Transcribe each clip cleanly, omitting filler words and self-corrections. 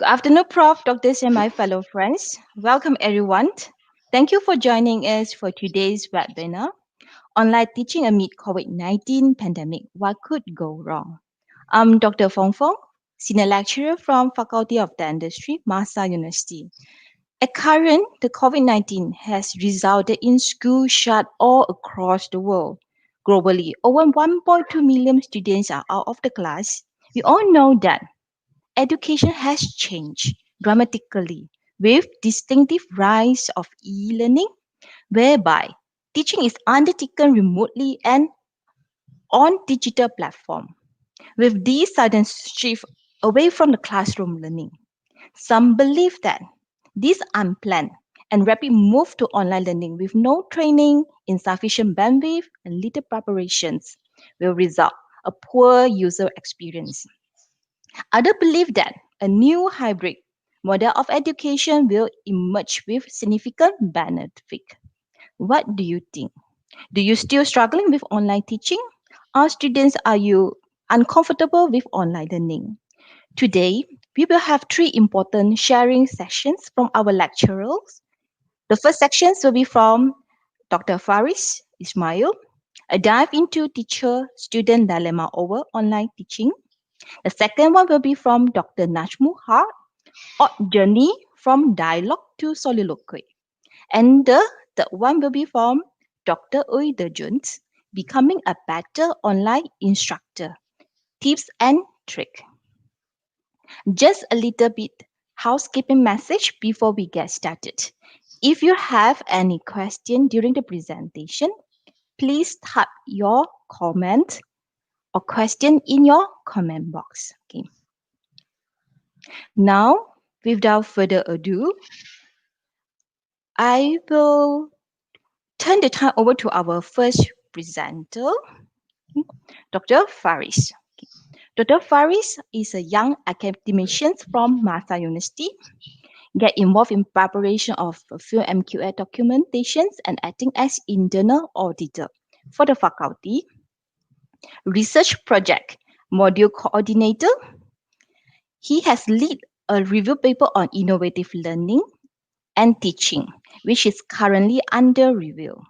Good afternoon, Prof, doctors, and my fellow friends. Welcome, everyone. Thank you for joining us for today's webinar, Online Teaching Amid COVID-19 Pandemic. What could go wrong? I'm Dr. Fong Fong, Senior Lecturer from Faculty of Dentistry, Masa University. At current, the COVID-19 has resulted in schools shut all across the world. Globally, over 1.2 million students are out of the class. We all know that education has changed dramatically with distinctive rise of e-learning whereby teaching is undertaken remotely and on digital platform. With this sudden shift away from the classroom learning, some believe that this unplanned and rapid move to online learning with no training, insufficient bandwidth, and little preparations will result a poor user experience. Others believe that a new hybrid model of education will emerge with significant benefit. What do you think? Do you still struggling with online teaching? Or students are you uncomfortable with online learning? Today, we will have three important sharing sessions from our lecturers. The first sections will be from Dr. Faris Ismail, a dive into teacher-student dilemma over online teaching. The second one will be from Dr. Najmu Haq, Odd Journey from Dialogue to Soliloquy. And the third one will be from Dr. Uy Dejuns, Becoming a Better Online Instructor, Tips and Trick. Just a little bit housekeeping message before we get started. If you have any question during the presentation, please type your comment or question in your comment box. Okay. Now, without further ado, I will turn the time over to our first presenter, Dr. Faris. Dr. Faris is a young academician from Masa University, get involved in preparation of a few MQA documentations and acting as internal auditor for the faculty, research project module coordinator. He has led a review paper on innovative learning and teaching, which is currently under review.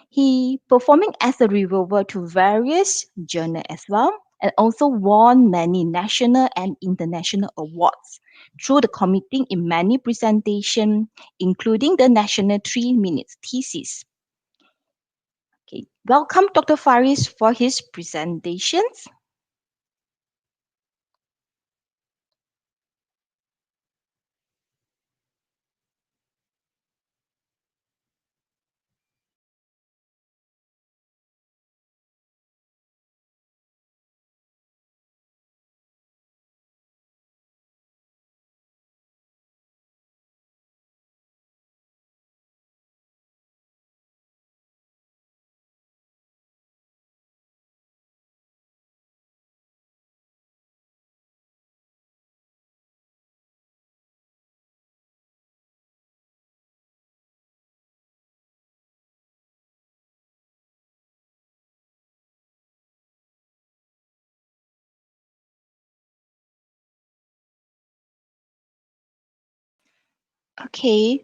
He performing as a reviewer to various journals as well, and also won many national and international awards through the committing in many presentations, including the National 3 Minutes Thesis. Okay, welcome Dr. Faris for his presentations. Okay,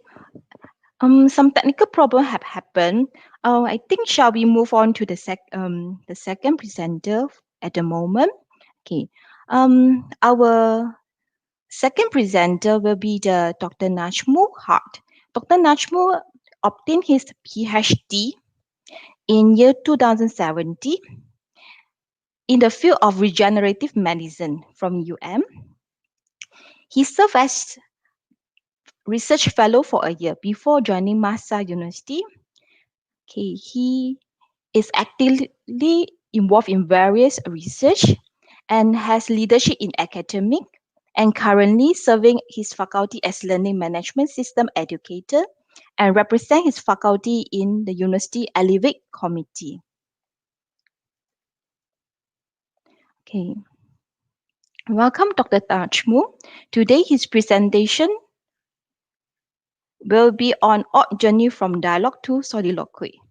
some technical problem have happened. I think shall we move on to the second presenter at the moment? Okay. Our second presenter will be the Dr. Najmu Hart. Dr. Najmu obtained his PhD in year 2017 in the field of regenerative medicine from UM. He served as research fellow for a year before joining Masa University. Okay, he is actively involved in various research and has leadership in academic and currently serving his faculty as learning management system educator and represent his faculty in the university Elevate committee. Okay, welcome Dr. Tajmu. Today his presentation will be on Odd Journey from Dialogue to Soliloquy.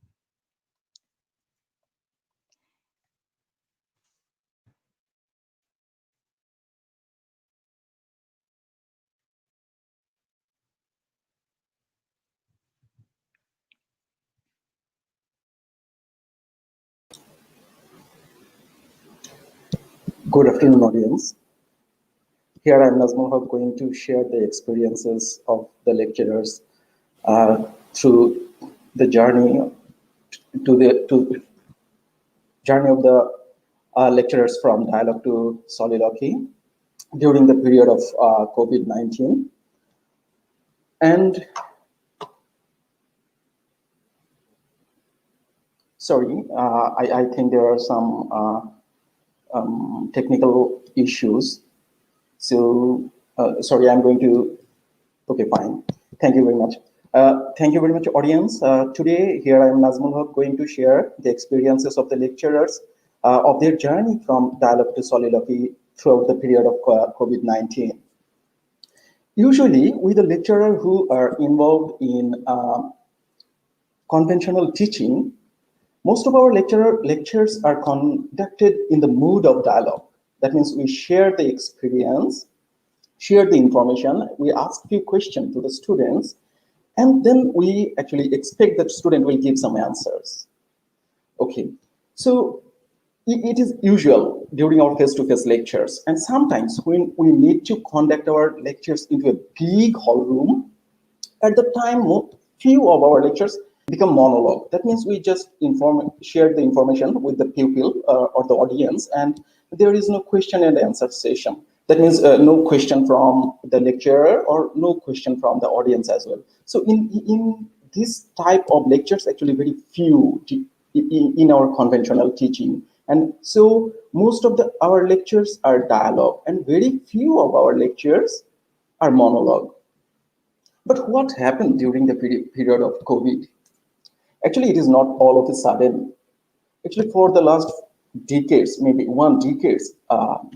Good afternoon, audience. Here I'm Nazmul Haq going to share the experiences of the lecturers through the journey to journey of the lecturers from dialogue to soliloquy during the period of COVID-19. And sorry, I think there are some technical issues. So, sorry, I'm going to, okay, fine. Thank you very much. Thank you very much, audience. Today, here I am, Nazmul Haq, going to share the experiences of the lecturers of their journey from dialogue to soliloquy throughout the period of COVID-19. Usually, with the lecturer who are involved in conventional teaching, most of our lectures are conducted in the mood of dialogue. That means we share the experience, share the information, we ask few questions to the students, and then we actually expect that student will give some answers. Okay, so it is usual during our face-to-face lectures, and sometimes when we need to conduct our lectures into a big hall room, at the time, few of our lectures become monologue. That means we just share the information with the pupil or the audience, and there is no question and answer session. That means no question from the lecturer or no question from the audience as well. So in this type of lectures, actually very few in our conventional teaching. And so most of our lectures are dialogue, and very few of our lectures are monologue. But what happened during the period of COVID? Actually, it is not all of a sudden. Actually, for the last decades, maybe 1 decade,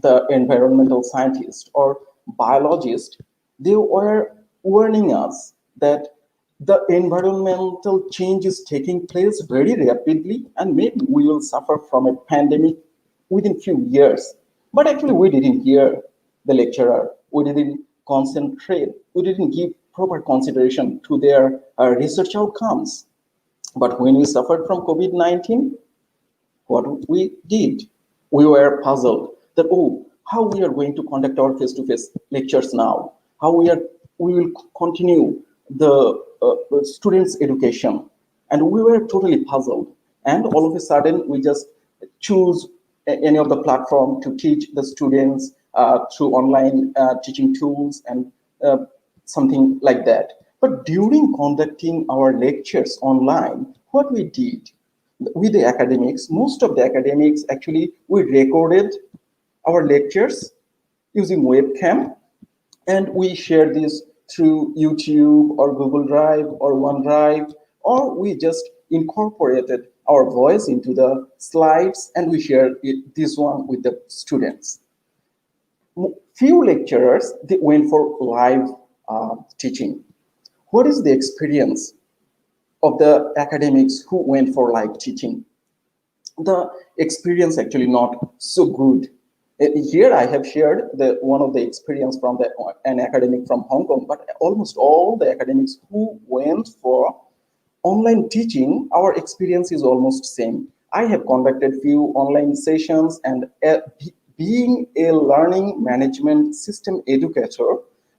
the environmental scientists or biologists, they were warning us that the environmental change is taking place very rapidly, and maybe we will suffer from a pandemic within few years. But actually, we didn't hear the lecturer. We didn't concentrate. We didn't give proper consideration to their research outcomes. But when we suffered from COVID-19, what we did, we were puzzled that, oh, how we are going to conduct our face-to-face lectures now, how we will continue the students' education. And we were totally puzzled. And all of a sudden, we just choose any of the platform to teach the students through online teaching tools and something like that. But during conducting our lectures online, what we did with the academics, most of the academics actually, we recorded our lectures using webcam, and we shared this through YouTube or Google Drive or OneDrive, or we just incorporated our voice into the slides and we shared this one with the students. Few lecturers, they went for live teaching. What is the experience of the academics who went for live teaching? The experience actually not so good. Here I have shared one of the experience from an academic from Hong Kong, but almost all the academics who went for online teaching, our experience is almost same. I have conducted few online sessions, and being a learning management system educator,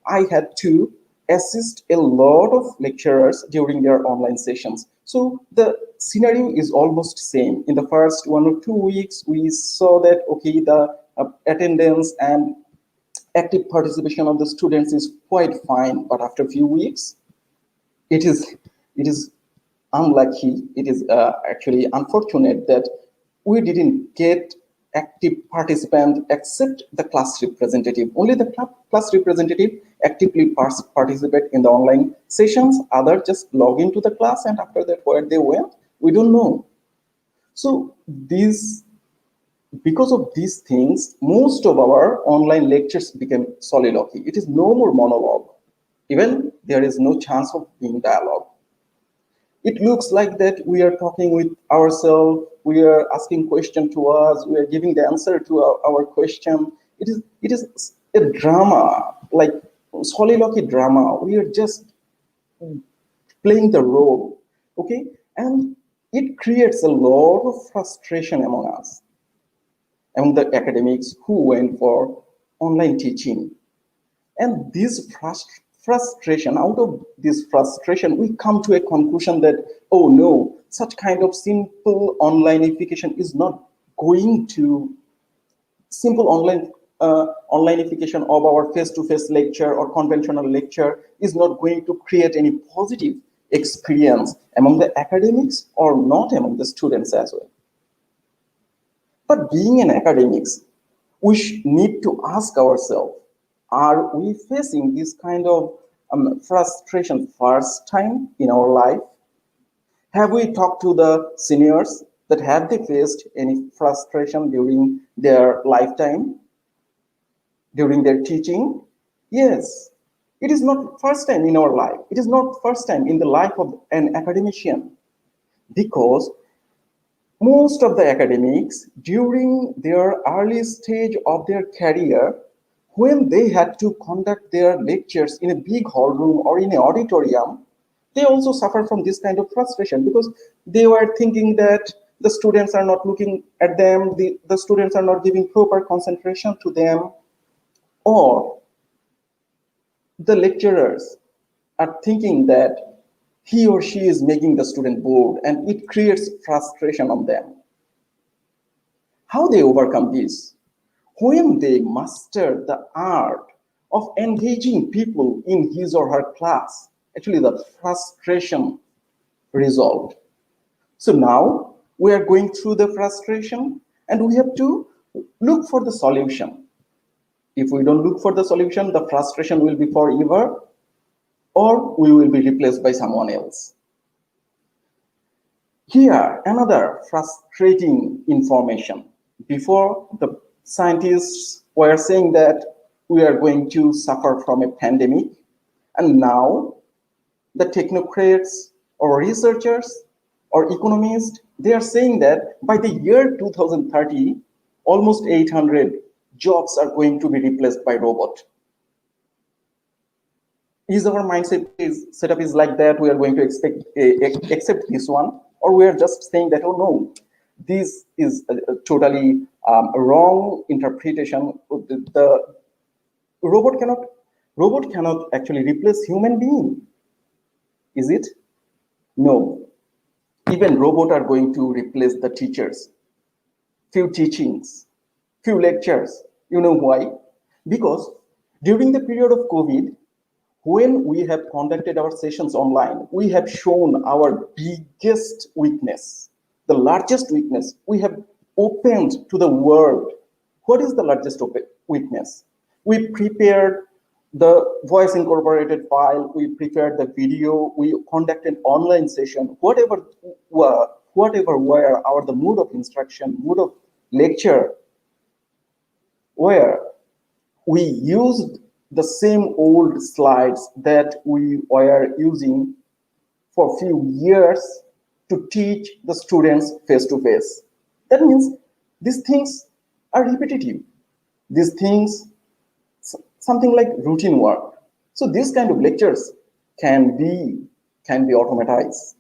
I had to assist a lot of lecturers during their online sessions. So the scenario is almost same. In the first 1 or 2 weeks, we saw that, okay, the attendance and active participation of the students is quite fine, but after a few weeks, it is unlucky, it is actually unfortunate that we didn't get active participant except the class representative. Only the class representative actively participate in the online sessions. Others just log into the class, and after that where they went, we don't know. So because of these things, most of our online lectures became soliloquy. It is no more monologue. Even there is no chance of being dialogue. It looks like that we are talking with ourselves, we are asking question to us, we are giving the answer to our question. It is a drama, like soliloquy drama. We are just playing the role, okay? And it creates a lot of frustration among us. among the academics who went for online teaching. And this frustration, out of this frustration, we come to a conclusion that, oh no, such kind of simple onlineification is not going to, simple onlineification of our face-to-face lecture or conventional lecture is not going to create any positive experience among the academics or not among the students as well. But being an academics, we need to ask ourselves, are we facing this kind of frustration first time in our life? Have we talked to the seniors that have they faced any frustration during their lifetime, during their teaching? Yes, it is not first time in our life. It is not first time in the life of an academician, because most of the academics during their early stage of their career, when they had to conduct their lectures in a big hall room or in an auditorium, they also suffer from this kind of frustration, because they were thinking that the students are not looking at them, the students are not giving proper concentration to them, or the lecturers are thinking that he or she is making the student bored, and it creates frustration on them. How they overcome this? When they master the art of engaging people in his or her class, actually the frustration resolved. So now we are going through the frustration and we have to look for the solution. If we don't look for the solution, the frustration will be forever, or we will be replaced by someone else. Here, another frustrating information. Before, the scientists were saying that we are going to suffer from a pandemic, and now the technocrats or researchers or economists, they are saying that by the year 2030, almost 800 jobs are going to be replaced by robot. Is our mindset setup is like that? We are going to accept this one, or we are just saying that, oh no, this is a totally wrong interpretation. The robot cannot actually replace human being, is it? No. Even robot are going to replace the teachers, few teachings, few lectures. You know why? Because during the period of COVID, when we have conducted our sessions online, we have shown our biggest weakness, the largest weakness. We have opened to the world. What is the largest weakness? We prepared the voice incorporated file, we prepared the video, we conducted online session, whatever were the mode of instruction, mode of lecture, where we used the same old slides that we were using for a few years to teach the students face to face. That means these things are repetitive. These things, something like routine work. So these kind of lectures can be automatized.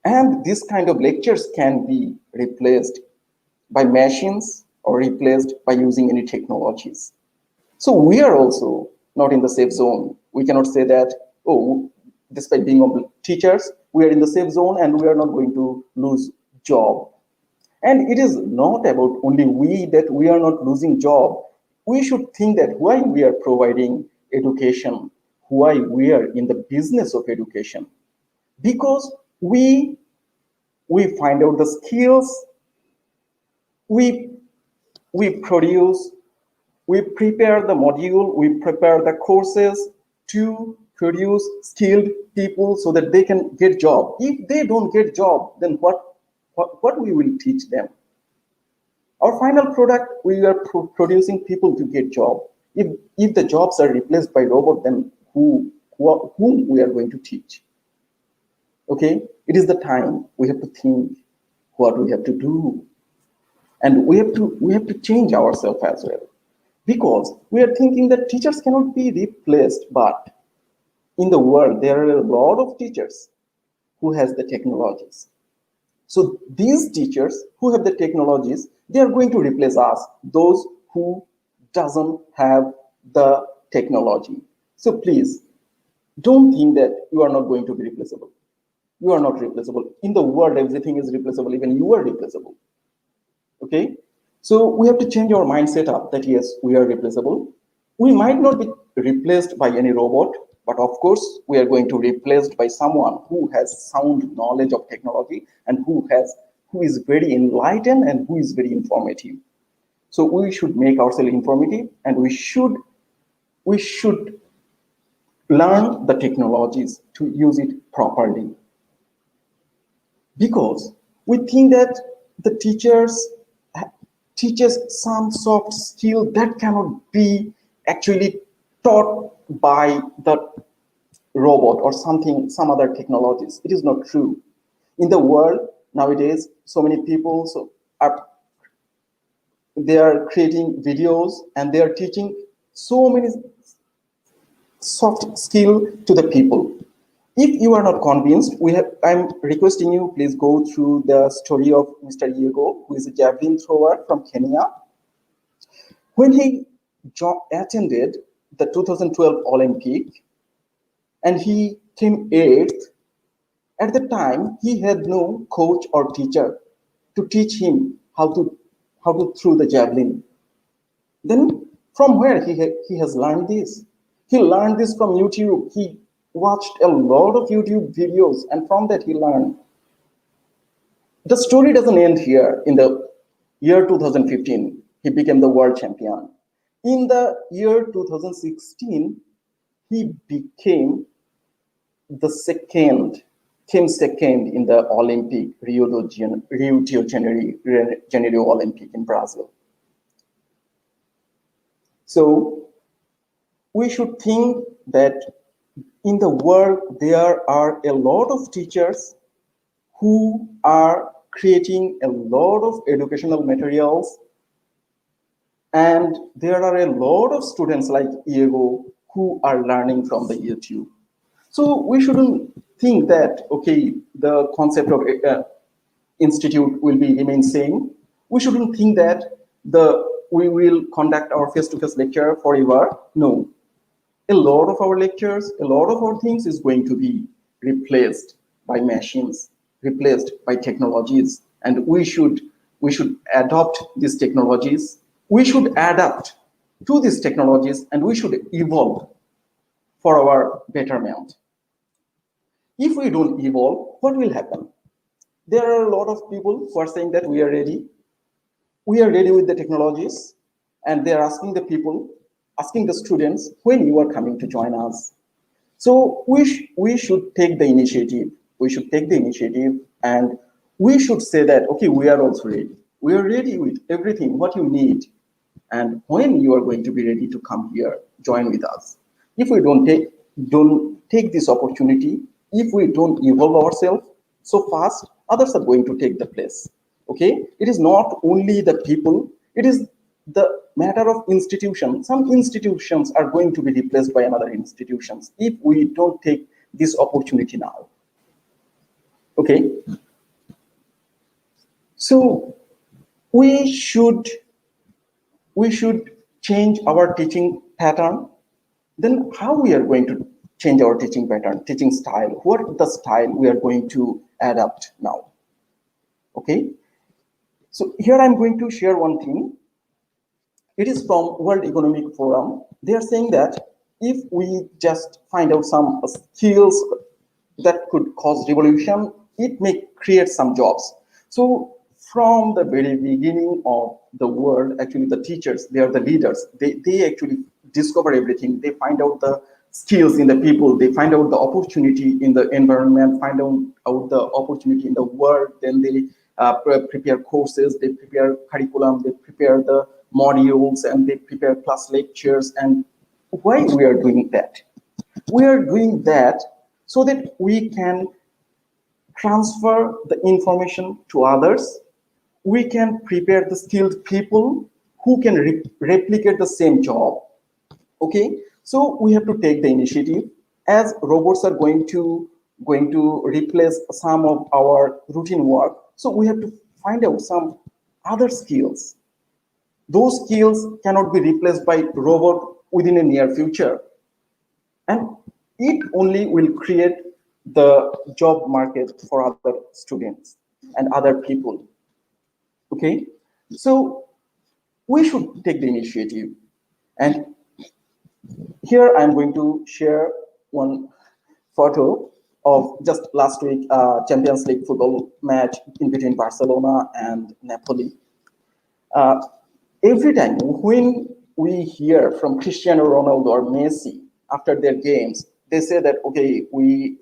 And this kind of lectures can be replaced by machines or replaced by using any technologies. So we are also not in the safe zone. We cannot say that, oh, despite being teachers, we are in the safe zone and we are not going to lose job. And it is not about only we that we are not losing job. We should think that why we are providing education, why we are in the business of education, because we find out the skills, we produce, we prepare the module, we prepare the courses to produce skilled people so that they can get job. If they don't get job, then what we will teach them? Our final product, we are producing people to get job. If the jobs are replaced by robot, then whom we are going to teach? Okay, it is the time we have to think what we have to do, and we have to change ourselves as well, because we are thinking that teachers cannot be replaced. But in the world, there are a lot of teachers who has the technologies. So these teachers who have the technologies, they are going to replace us, those who doesn't have the technology. So please don't think that you are not going to be replaceable. You are not replaceable. In the world, everything is replaceable. Even you are replaceable. Okay? So we have to change our mindset up that yes, we are replaceable. We might not be replaced by any robot, but of course, we are going to be replaced by someone who has sound knowledge of technology and who is very enlightened and who is very informative. So we should make ourselves informative, and we should learn the technologies to use it properly, because we think that the teachers teaches some soft skill that cannot be actually taught by the robot or some other technologies. It is not true. In the world nowadays, so many people are they are creating videos and they are teaching so many soft skill to the people. If you are not convinced, I'm requesting you, please go through the story of Mr. Yego, who is a javelin thrower from Kenya. When he attended the 2012 Olympic and he came eighth, at the time he had no coach or teacher to teach him how to throw the javelin. Then from where he has learned this? He learned this from YouTube. He watched a lot of YouTube videos, and from that he learned. The story doesn't end here. In the year 2015, he became the world champion. In the year 2016, he came second in the Olympic Rio de Janeiro Olympic in Brazil. So we should think that in the world there are a lot of teachers who are creating a lot of educational materials, and there are a lot of students like Diego who are learning from the YouTube. So we shouldn't think that, okay, the concept of institute will be remain same. We shouldn't think that we will conduct our face-to-face lecture forever. No, a lot of our lectures, a lot of our things is going to be replaced by machines, replaced by technologies, and we should adopt these technologies. We should adapt to these technologies, and we should evolve for our betterment. If we don't evolve, what will happen? There are a lot of people who are saying that we are ready. We are ready with the technologies, and they are asking the students, when you are coming to join us. So we should take the initiative. We should take the initiative, and we should say that, okay, we are also ready. We are ready with everything, what you need. And when you are going to be ready to come here, join with us. If we don't take this opportunity, if we don't evolve ourselves so fast, others are going to take the place. Okay? It is not only the people, it is the matter of institution. Some institutions are going to be replaced by another institutions if we don't take this opportunity now. Okay? So we should change our teaching pattern. Then how we are going to change our teaching pattern, teaching style? What is the style we are going to adapt now? Okay? So here I'm going to share one thing. It is from World Economic Forum. They are saying that if we just find out some skills that could cause revolution, it may create some jobs. So from the very beginning of the world, actually the teachers, they are the leaders. They actually discover everything. They find out the skills in the people. They find out the opportunity in the environment, find out the opportunity in the world. Then they prepare courses, they prepare curriculum, they prepare the modules, and they prepare class lectures. And why we are doing that? We are doing that so that we can transfer the information to others. We can prepare the skilled people who can replicate the same job. Okay, so we have to take the initiative. As robots are going to replace some of our routine work, So we have to find out some other skills. Those skills cannot be replaced by robot within a near future. And it only will create the job market for other students and other people. Okay? So we should take the initiative. And here I'm going to share one photo of just last week Champions League football match in between Barcelona and Napoli. Uh, every time when we hear from Cristiano Ronaldo or Messi after their games, they say that okay, we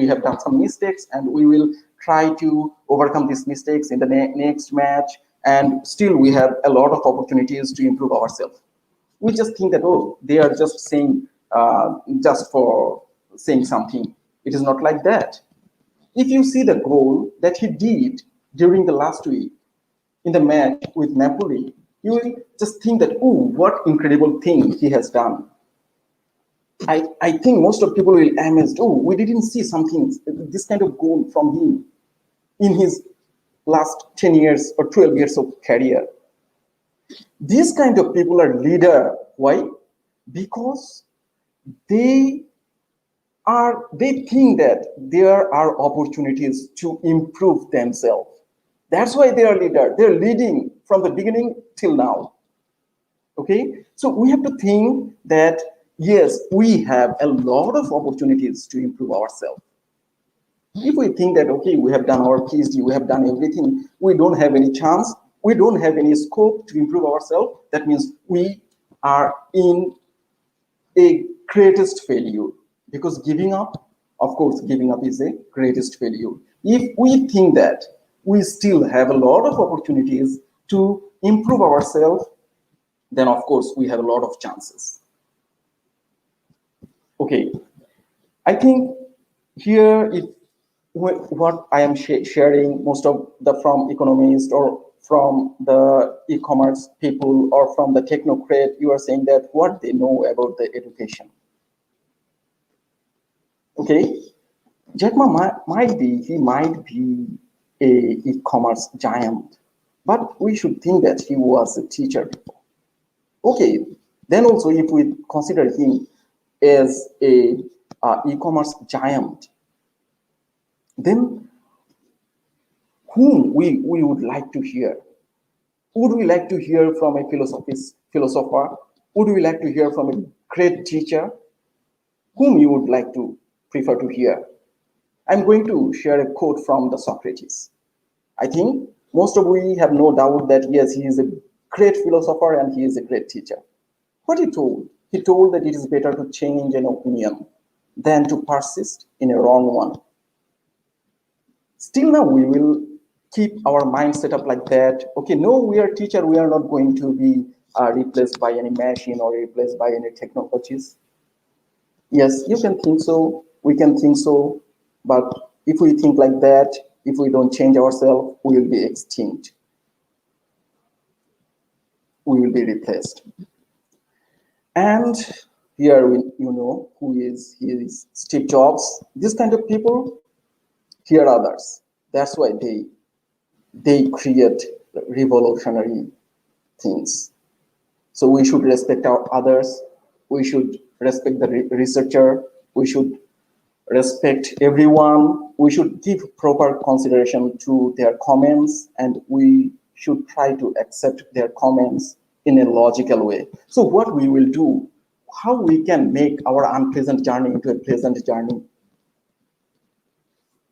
have done some mistakes and we will try to overcome these mistakes in the next match, and still we have a lot of opportunities to improve ourselves. We just think that oh, they are just saying just for saying something. It is not like that. If you see the goal that he did during the last week in the match with Napoli, you will just think that oh, what incredible thing he has done. I think most of people will amazed, oh, we didn't see something, this kind of goal from him in his last 10 years or 12 years of career. These kind of people are leader. Why? Because they they think that there are opportunities to improve themselves. That's why they are leader. They're leading from the beginning till now. Okay, so we have to think that yes, we have a lot of opportunities to improve ourselves. If we think that okay, we have done our PhD, we have done everything, we don't have any chance, we don't have any scope to improve ourselves, that means we are in a greatest failure. Because giving up, of course, giving up is a greatest failure. If we think that we still have a lot of opportunities to improve ourselves, then of course we have a lot of chances. Okay, I think here if what I am sharing, most of the from economists or from the e-commerce people or from the technocrat, you are saying that what they know about the education. Okay, Jack Ma might be a e-commerce giant, but we should think that he was a teacher before. Okay, then also if we consider him as a e-commerce giant, then whom we would like to hear? Would we like to hear from a philosopher? Would we like to hear from a great teacher? Whom you would like to prefer to hear? I'm going to share a quote from the Socrates. I think most of we have no doubt that yes, he is a great philosopher and he is a great teacher. What he told that it is better to change an opinion than to persist in a wrong one. Still now we will keep our mind set up like that. Okay, no, we are teacher, we are not going to be replaced by any machine or replaced by any technologies. Yes, you can think so, we can think so, but if we think like that, if we don't change ourselves, we will be extinct. We will be replaced. And here you know who is Steve Jobs. This kind of people, here are others. That's why they create revolutionary things. So we should respect our others. We should respect the researcher. We should respect everyone. We should give proper consideration to their comments, and we should try to accept their comments in a logical way. So what we will do, how we can make our unpleasant journey into a pleasant journey.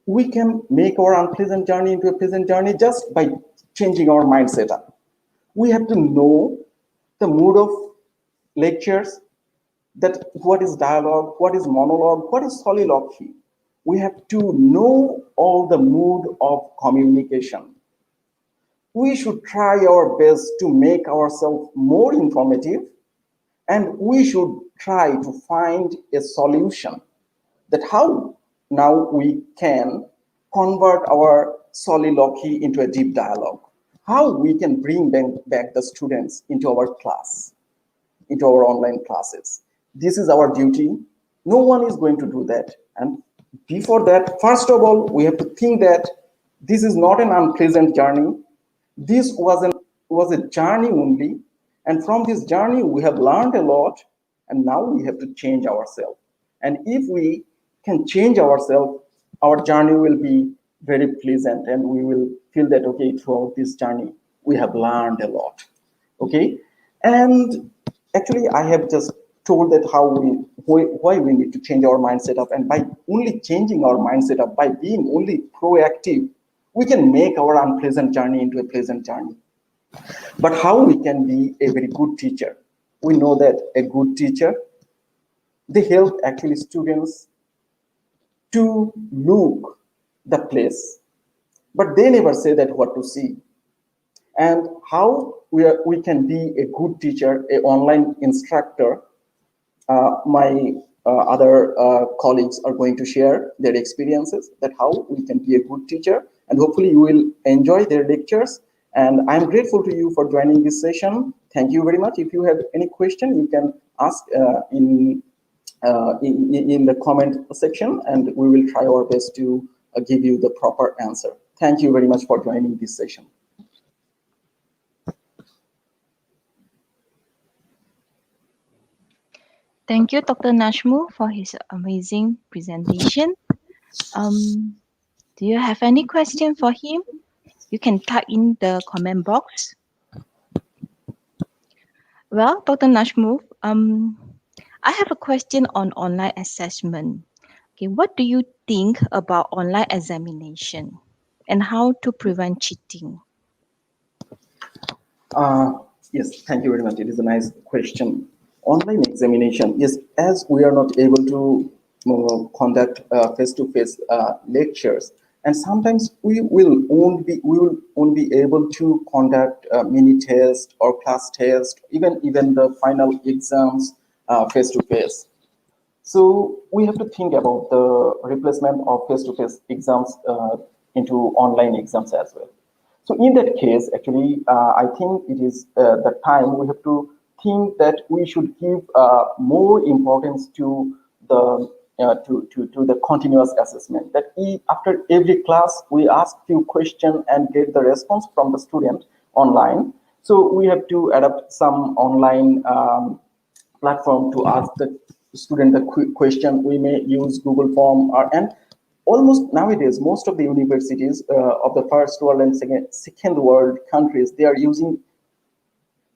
We can make our unpleasant journey into a pleasant journey just by changing our mindset up. We have to know the mood of lectures, that what is dialogue, what is monologue, what is soliloquy. We have to know all the mood of communication. We should try our best to make ourselves more informative, and we should try to find a solution that how now we can convert our soliloquy into a deep dialogue, how we can bring back the students into our class, into our online classes. This is our duty. No one is going to do that. And before that, first of all, we have to think that This is not an unpleasant journey. This was a journey only, and from this journey we have learned a lot, and now we have to change ourselves. And if we can change ourselves, our journey will be very pleasant, and we will feel that okay, throughout this journey we have learned a lot. Okay, and actually I have just told that how why we need to change our mindset up, and by only changing our mindset up, by being only proactive, we can make our unpleasant journey into a pleasant journey. But how we can be a very good teacher? We know that a good teacher, they help actually students to look the place, but they never say that what to see. And how we can be a good teacher, a online instructor. My other colleagues are going to share their experiences, that how we can be a good teacher, and hopefully you will enjoy their lectures. And I'm grateful to you for joining this session. Thank you very much. If you have any question, you can ask in the comment section, and we will try our best to give you the proper answer. Thank you very much for joining this session. Thank you, Dr. Nashmu, for his amazing presentation. Do you have any question for him? You can type in the comment box. Well, Dr. Nashmu, I have a question on online assessment. Okay, what do you think about online examination and how to prevent cheating? Uh, yes, thank you very much. It is a nice question. Online examination, yes, as we are not able to conduct face-to-face lectures, and sometimes we will only be able to conduct mini test or class test, even the final exams face-to-face. So we have to think about the replacement of face-to-face exams into online exams as well. So in that case, actually, I think it is the time we have to think that we should give more importance to the continuous assessment. That after every class, we ask few questions and get the response from the student online. So we have to adapt some online platform to ask the student the question. We may use Google Form, and almost nowadays most of the universities of the first world and second world countries, they are using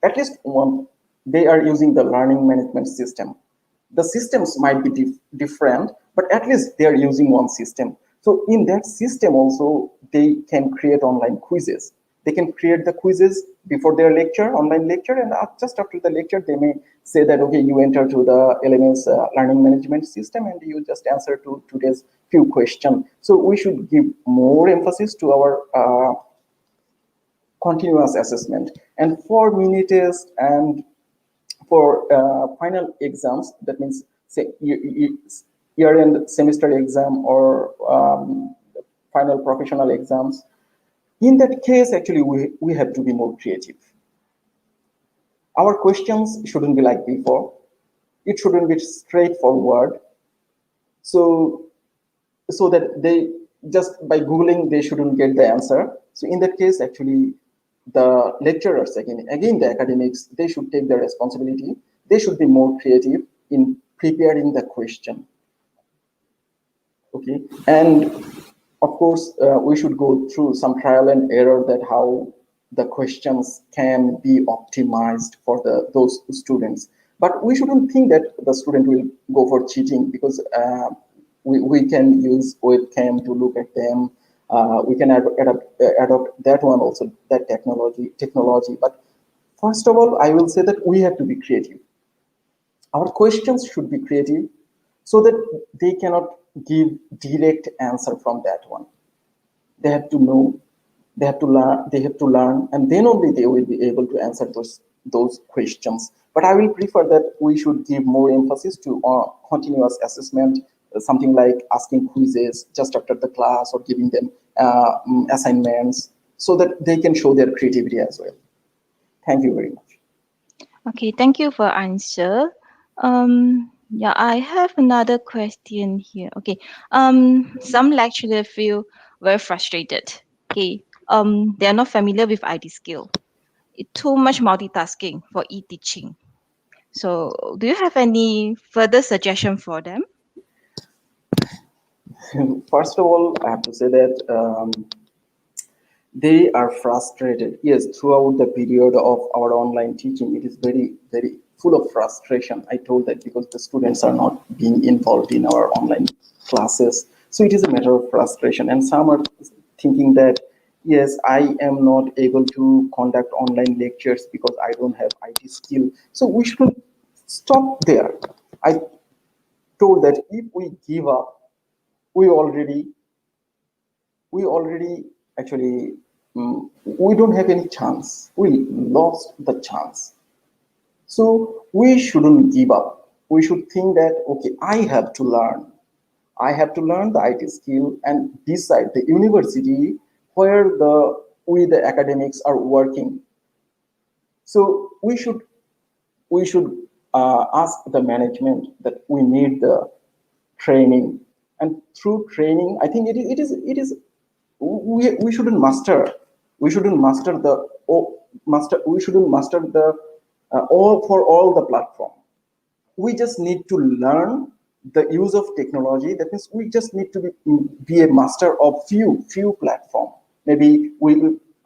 at least one. They are using the learning management system. The systems might be different, but at least they are using one system. So in that system also, they can create online quizzes. They can create the quizzes before their lecture, online lecture, and just after the lecture, they may say that, okay, you enter to the LMS learning management system and you just answer to today's few questions. So we should give more emphasis to our continuous assessment. And for mini test and for final exams, that means say year-end semester exam or final professional exams, in that case, actually, we have to be more creative. Our questions shouldn't be like before. It shouldn't be straightforward. So that they just by Googling, they shouldn't get the answer. So in that case, actually, the lecturers, again the academics, they should take the responsibility. They should be more creative in preparing the question. Okay, and of course, we should go through some trial and error, that how the questions can be optimized for those students. But we shouldn't think that the student will go for cheating, because we can use webcam to look at them. We can adopt that one also, that technology. But first of all, I will say that we have to be creative. Our questions should be creative, so that they cannot give direct answer from that one. They have to know, they have to learn, and then only they will be able to answer those questions. But I will prefer that we should give more emphasis to continuous assessment, something like asking quizzes just after the class, or giving them assignments, so that they can show their creativity as well. Thank you very much. Okay, thank you for answer. Yeah, I have another question here. Okay, some lecturers feel very frustrated Okay, they are not familiar with IT skill. Too much multitasking for e-teaching. So, do you have any further suggestion for them? First of all, I have to say that they are frustrated. Yes, throughout the period of our online teaching, it is very full of frustration. I told that because the students are not being involved in our online classes. So it is a matter of frustration. And some are thinking that, yes, I am not able to conduct online lectures because I don't have IT skill. So we should stop there. I told that if we give up, we already we already actually we don't have any chance. We lost the chance. So we shouldn't give up. We should think that okay, I have to learn. I have to learn the IT skill and decide the university where the academics are working. So we should ask the management that we need the training, and through training, I think it is we shouldn't master we shouldn't master the master we shouldn't master the all the platform. We just need to learn the use of technology. That means we just need to be a master of few platform. Maybe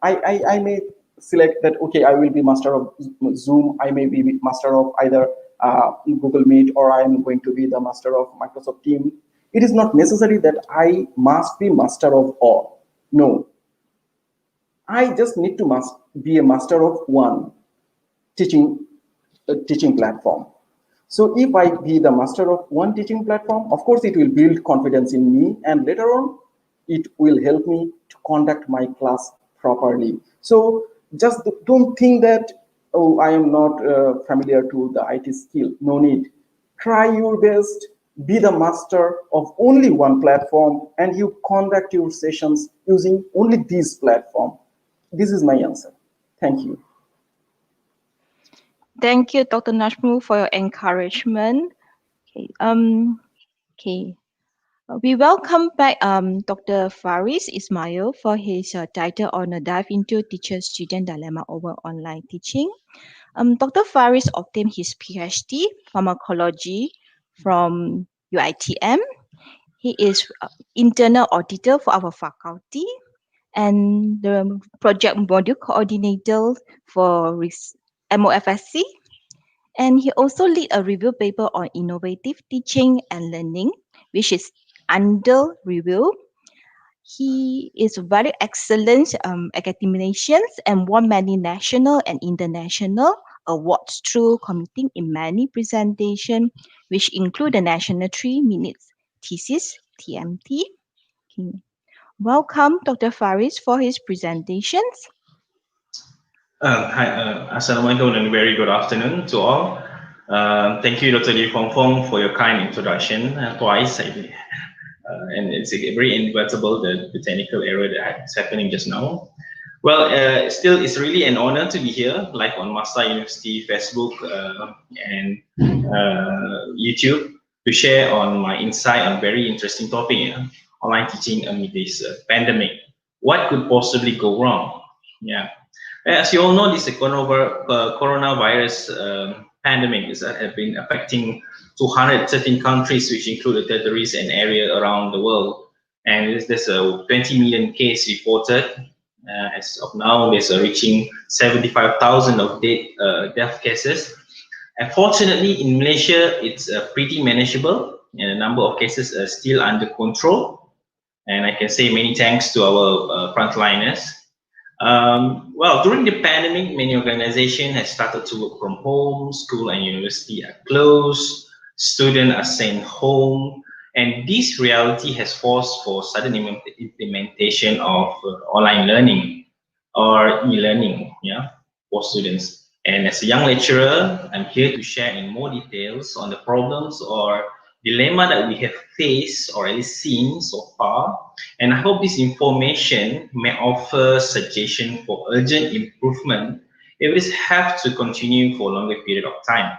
I may select that okay, I will be master of Zoom, I may be master of either Google Meet, or I am going to be the master of Microsoft Team. It is not necessary that I must be master of all. No, I just need to be a master of one teaching teaching platform. So if I be the master of one teaching platform, of course it will build confidence in me, and later on it will help me to conduct my class properly. So just don't think that oh, I am not familiar to the IT skill. No need. Try your best. Be the master of only one platform, and you conduct your sessions using only this platform. This is my answer. Thank you. Thank you, Dr. Najmul, for your encouragement. Okay. Okay. We welcome back Dr. Faris Ismail for his title on a dive into teacher-student dilemma over online teaching. Dr. Faris obtained his PhD pharmacology from UITM. He is internal auditor for our faculty and the project module coordinator for MOFSC. And he also lead a review paper on innovative teaching and learning, which is under review. He is very excellent academician and won many national and international awards through committing in many presentations, which include the National 3 Minutes Thesis, TMT. Okay. Welcome, Dr. Faris, for his presentations. Hi, Assalamualaikum and very good afternoon to all. Thank you, Dr. Lee Fong Fong, for your kind introduction twice. And it's very inevitable, the technical error that's happening just now. Well, still, it's really an honor to be here, like on Masa University, Facebook, and YouTube, to share on my insight on very interesting topic, online teaching amid this pandemic. What could possibly go wrong? Yeah. As you all know, this coronavirus pandemic have been affecting 213 countries, which include the territories and area around the world. And there's a 20 million case reported. As of now, there's reaching 75,000 of death cases. And fortunately, in Malaysia, it's pretty manageable, and the number of cases are still under control. And I can say many thanks to our frontliners. Well, during the pandemic, many organizations have started to work from home. School and university are closed. Students are sent home. And this reality has forced for sudden implementation of online learning or e-learning, yeah, for students. And as a young lecturer, I'm here to share in more details on the problems or dilemma that we have faced or at least seen so far. And I hope this information may offer suggestion for urgent improvement if it have to continue for a longer period of time.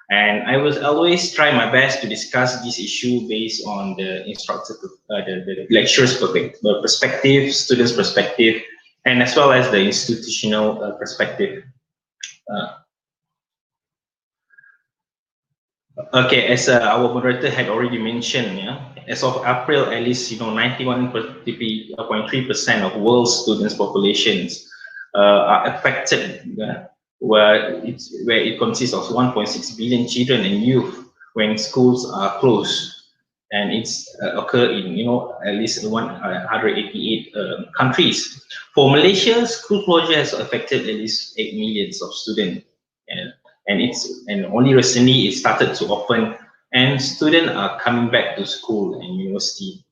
And I will always try my best to discuss this issue based on the instructor, the lecturer's perspective, students' perspective, and as well as the institutional perspective. Okay, as our moderator had already mentioned, yeah, as of April, at least 91.3% of world students' populations are affected, where it consists of 1.6 billion children and youth when schools are closed, and it's occur in at least 188 countries. For Malaysia, school closure has affected at least 8 millions of students. And only recently it started to open, and students are coming back to school and university.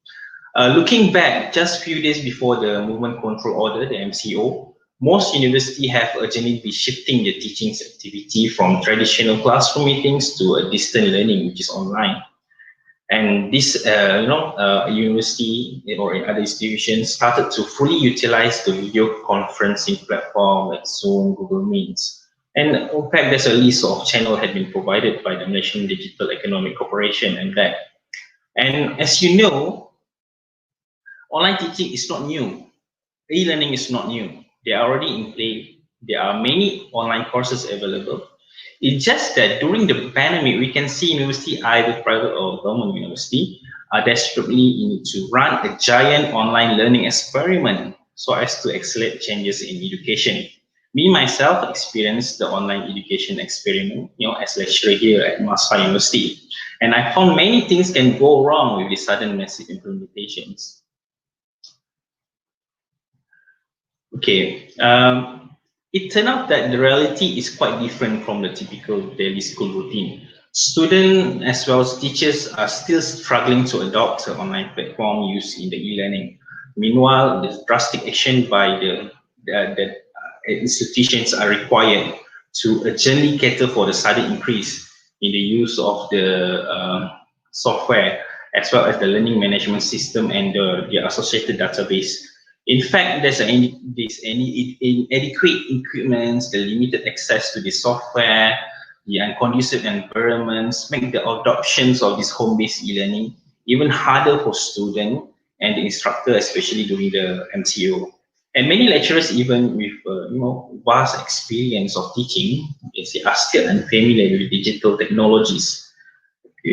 Looking back, just few days before the Movement Control Order, the MCO, most universities have urgently been shifting their teaching activity from traditional classroom meetings to a distant learning, which is online. And this, university or other institutions started to fully utilize the video conferencing platform like Zoom, Google Meets. And in fact, there's a list of channels had been provided by the Malaysian Digital Economic Corporation and that. And as you know, online teaching is not new. E-learning is not new. They are already in play. There are many online courses available. It's just that during the pandemic, we can see university, either private or government university, are desperately need to run a giant online learning experiment so as to accelerate changes in education. Me myself experienced the online education experiment, as lecturer here at Maspa University, and I found many things can go wrong with the sudden massive implementations. Okay, it turned out that the reality is quite different from the typical daily school routine. Students as well as teachers are still struggling to adopt the online platform used in the e-learning. Meanwhile, the drastic action by the institutions are required to urgently cater for the sudden increase in the use of the software as well as the learning management system and the associated database. In fact, there's inadequate equipment, the limited access to the software, the unconducive environments make the adoptions of this home-based e-learning even harder for students and the instructor, especially during the MCO. And many lecturers, even with vast experience of teaching, they are still unfamiliar with digital technologies.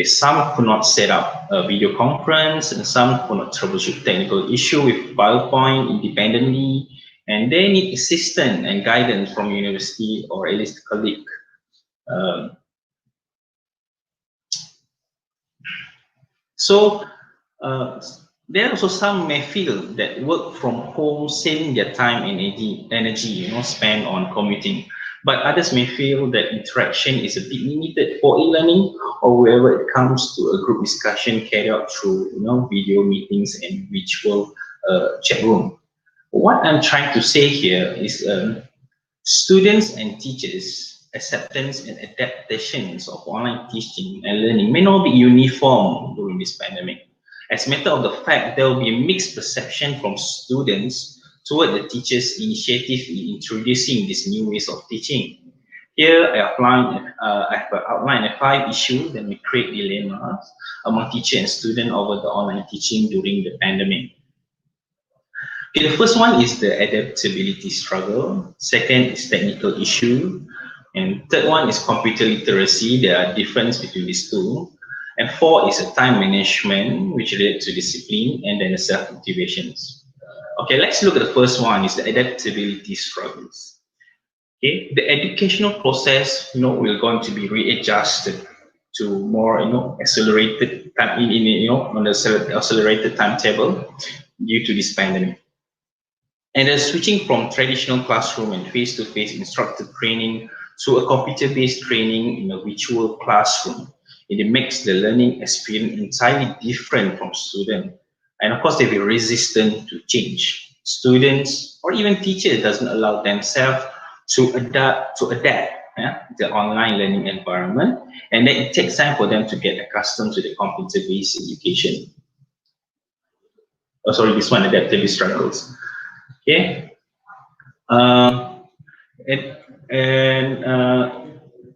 Some could not set up a video conference, and some could not troubleshoot technical issue with PowerPoint independently, and they need assistance and guidance from university or at least colleague. There are also some may feel that work from home saving their time and energy, spent on commuting. But others may feel that interaction is a bit limited for e-learning, or wherever it comes to a group discussion carried out through video meetings and virtual chat room. What I'm trying to say here is students and teachers' acceptance and adaptations of online teaching and learning may not be uniform during this pandemic. As a matter of the fact, there will be a mixed perception from students toward the teachers' initiative in introducing these new ways of teaching. Here, I have outlined 5 issues that may create dilemmas among teacher and student over the online teaching during the pandemic. Okay, the first one is the adaptability struggle. Second is technical issue. And third one is computer literacy. There are difference between these two. And 4 is a time management, which relates to discipline, and then the self-motivations. Okay, let's look at the first one, is the adaptability struggles. Okay, the educational process, will going to be readjusted to more, accelerated time on the accelerated timetable due to this pandemic. And then switching from traditional classroom and face-to-face instructor training to a computer-based training in a virtual classroom, it makes the learning experience entirely different from students. And of course, they will be resistant to change. Students or even teachers doesn't allow themselves to adapt the online learning environment, and then it takes time for them to get accustomed to the computer-based education. Oh, sorry, this one, adaptability struggles. Okay.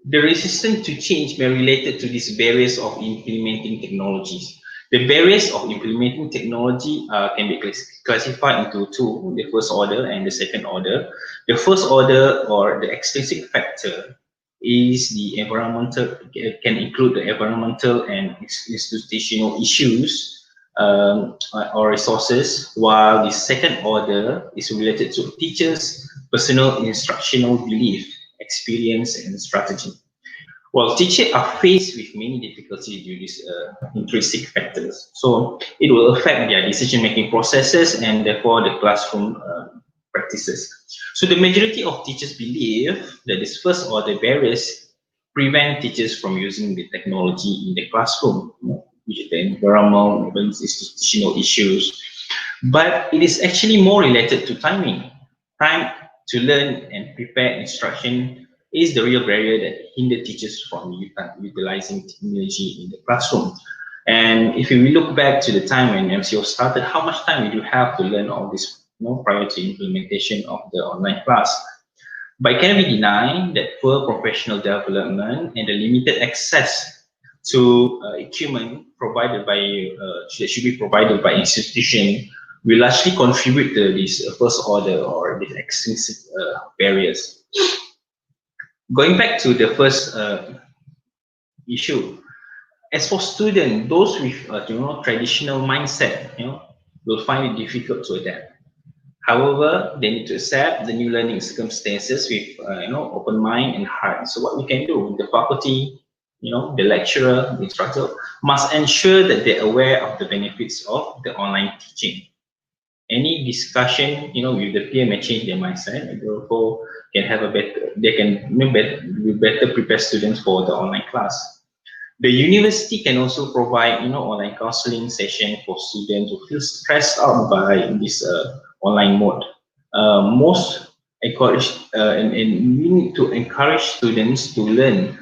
The resistance to change may be related to these barriers of implementing technologies. The barriers of implementing technology can be classified into two, the first order and the second order. The first order, or the extrinsic factor, is the environmental, can include the environmental and institutional issues or resources, while the second order is related to teachers' personal instructional belief, experience, and strategy. Well, teachers are faced with many difficulties due to these intrinsic factors. So it will affect their decision-making processes and therefore the classroom practices. So the majority of teachers believe that this first order barriers prevent teachers from using the technology in the classroom, which is the environmental and institutional issues. But it is actually more related to timing. Time to learn and prepare instruction is the real barrier that hinder teachers from utilizing technology in the classroom. And if we look back to the time when MCO started, how much time did you have to learn all this prior to implementation of the online class? But it cannot be denied that poor professional development and the limited access to equipment provided by that should be provided by institution will largely contribute to this first order or these extrinsic barriers. Going back to the first issue, as for students, those with traditional mindset, will find it difficult to adapt. However, they need to accept the new learning circumstances with open mind and heart. So what we can do, the faculty, the lecturer, the instructor must ensure that they're aware of the benefits of the online teaching. Any discussion, with the peer may change their mindset, and therefore can have a better, they can better prepare students for the online class. The university can also provide, online counseling session for students who feel stressed out by this online mode. Most encourage, and we need to encourage students to learn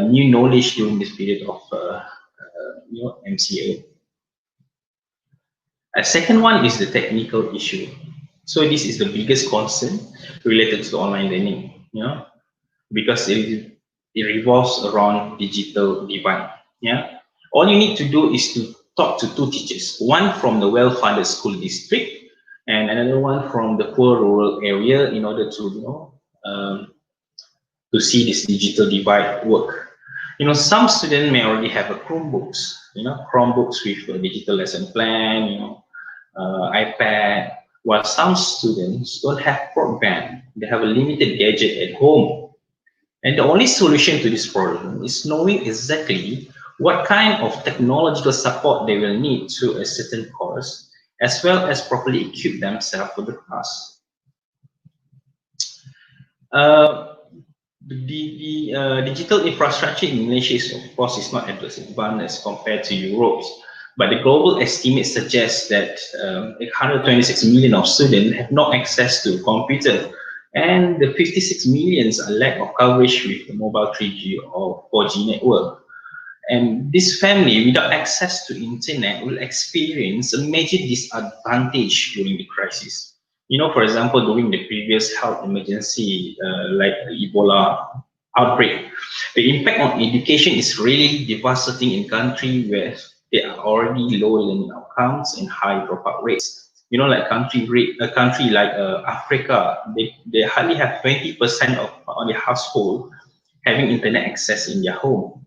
new knowledge during this period of MCO. A second one is the technical issue. So this is the biggest concern related to online learning, because it revolves around digital divide. Yeah, all you need to do is to talk to two teachers, one from the well-funded school district and another one from the poor rural area, in order to see this digital divide work. Some students may already have a Chromebooks with a digital lesson plan, iPad, while some students don't have broadband. They have a limited gadget at home. And the only solution to this problem is knowing exactly what kind of technological support they will need to a certain course, as well as properly equip themselves for the class. The digital infrastructure in Malaysia is, of course, is not as advanced as compared to Europe, but the global estimates suggest that 126 million of students have no access to a computer, and the 56 millions are lack of coverage with the mobile 3G or 4G network. And this family without access to internet will experience a major disadvantage during the crisis. For example, during the previous health emergency, like the Ebola outbreak, the impact on education is really devastating in countries where there are already low learning outcomes and high dropout rates. Like a country like Africa, they hardly have 20% of the household having internet access in their home.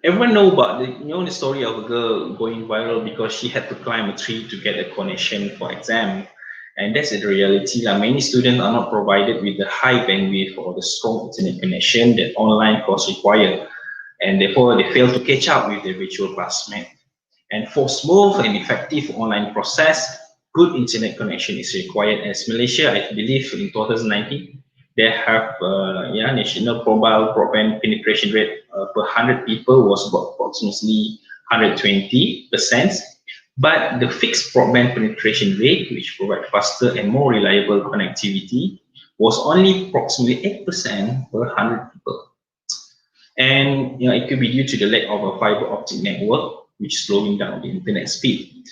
Everyone know about the story of a girl going viral because she had to climb a tree to get a connection for exam, and that's the reality. Many students are not provided with the high bandwidth or the strong internet connection that online course require, and therefore they fail to catch up with their virtual classmate. And for smooth and effective online process, good internet connection is required. As Malaysia, I believe in 2019, they have national mobile broadband penetration rate per 100 people was about approximately 120%, but the fixed broadband penetration rate, which provides faster and more reliable connectivity, was only approximately 8% per 100 people. And it could be due to the lack of a fiber optic network, which is slowing down the internet speed.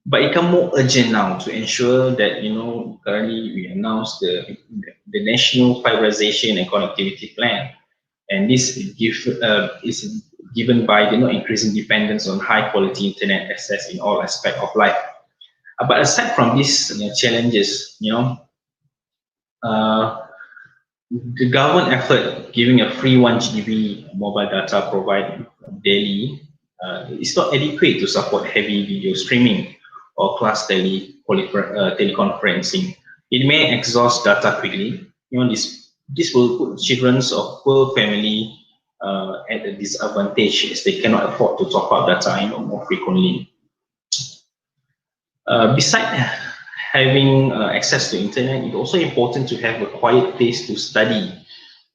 but it become more urgent now to ensure that, currently we announced the National Fiberization and Connectivity Plan, and this is given by the increasing dependence on high quality internet access in all aspects of life. But aside from these challenges, uh, the government effort giving a free 1 GB mobile data provided daily is not adequate to support heavy video streaming or class teleconferencing. It may exhaust data quickly. This will put children of poor family at a disadvantage as they cannot afford to top up data more frequently. Besides having access to internet, it's also important to have a quiet place to study,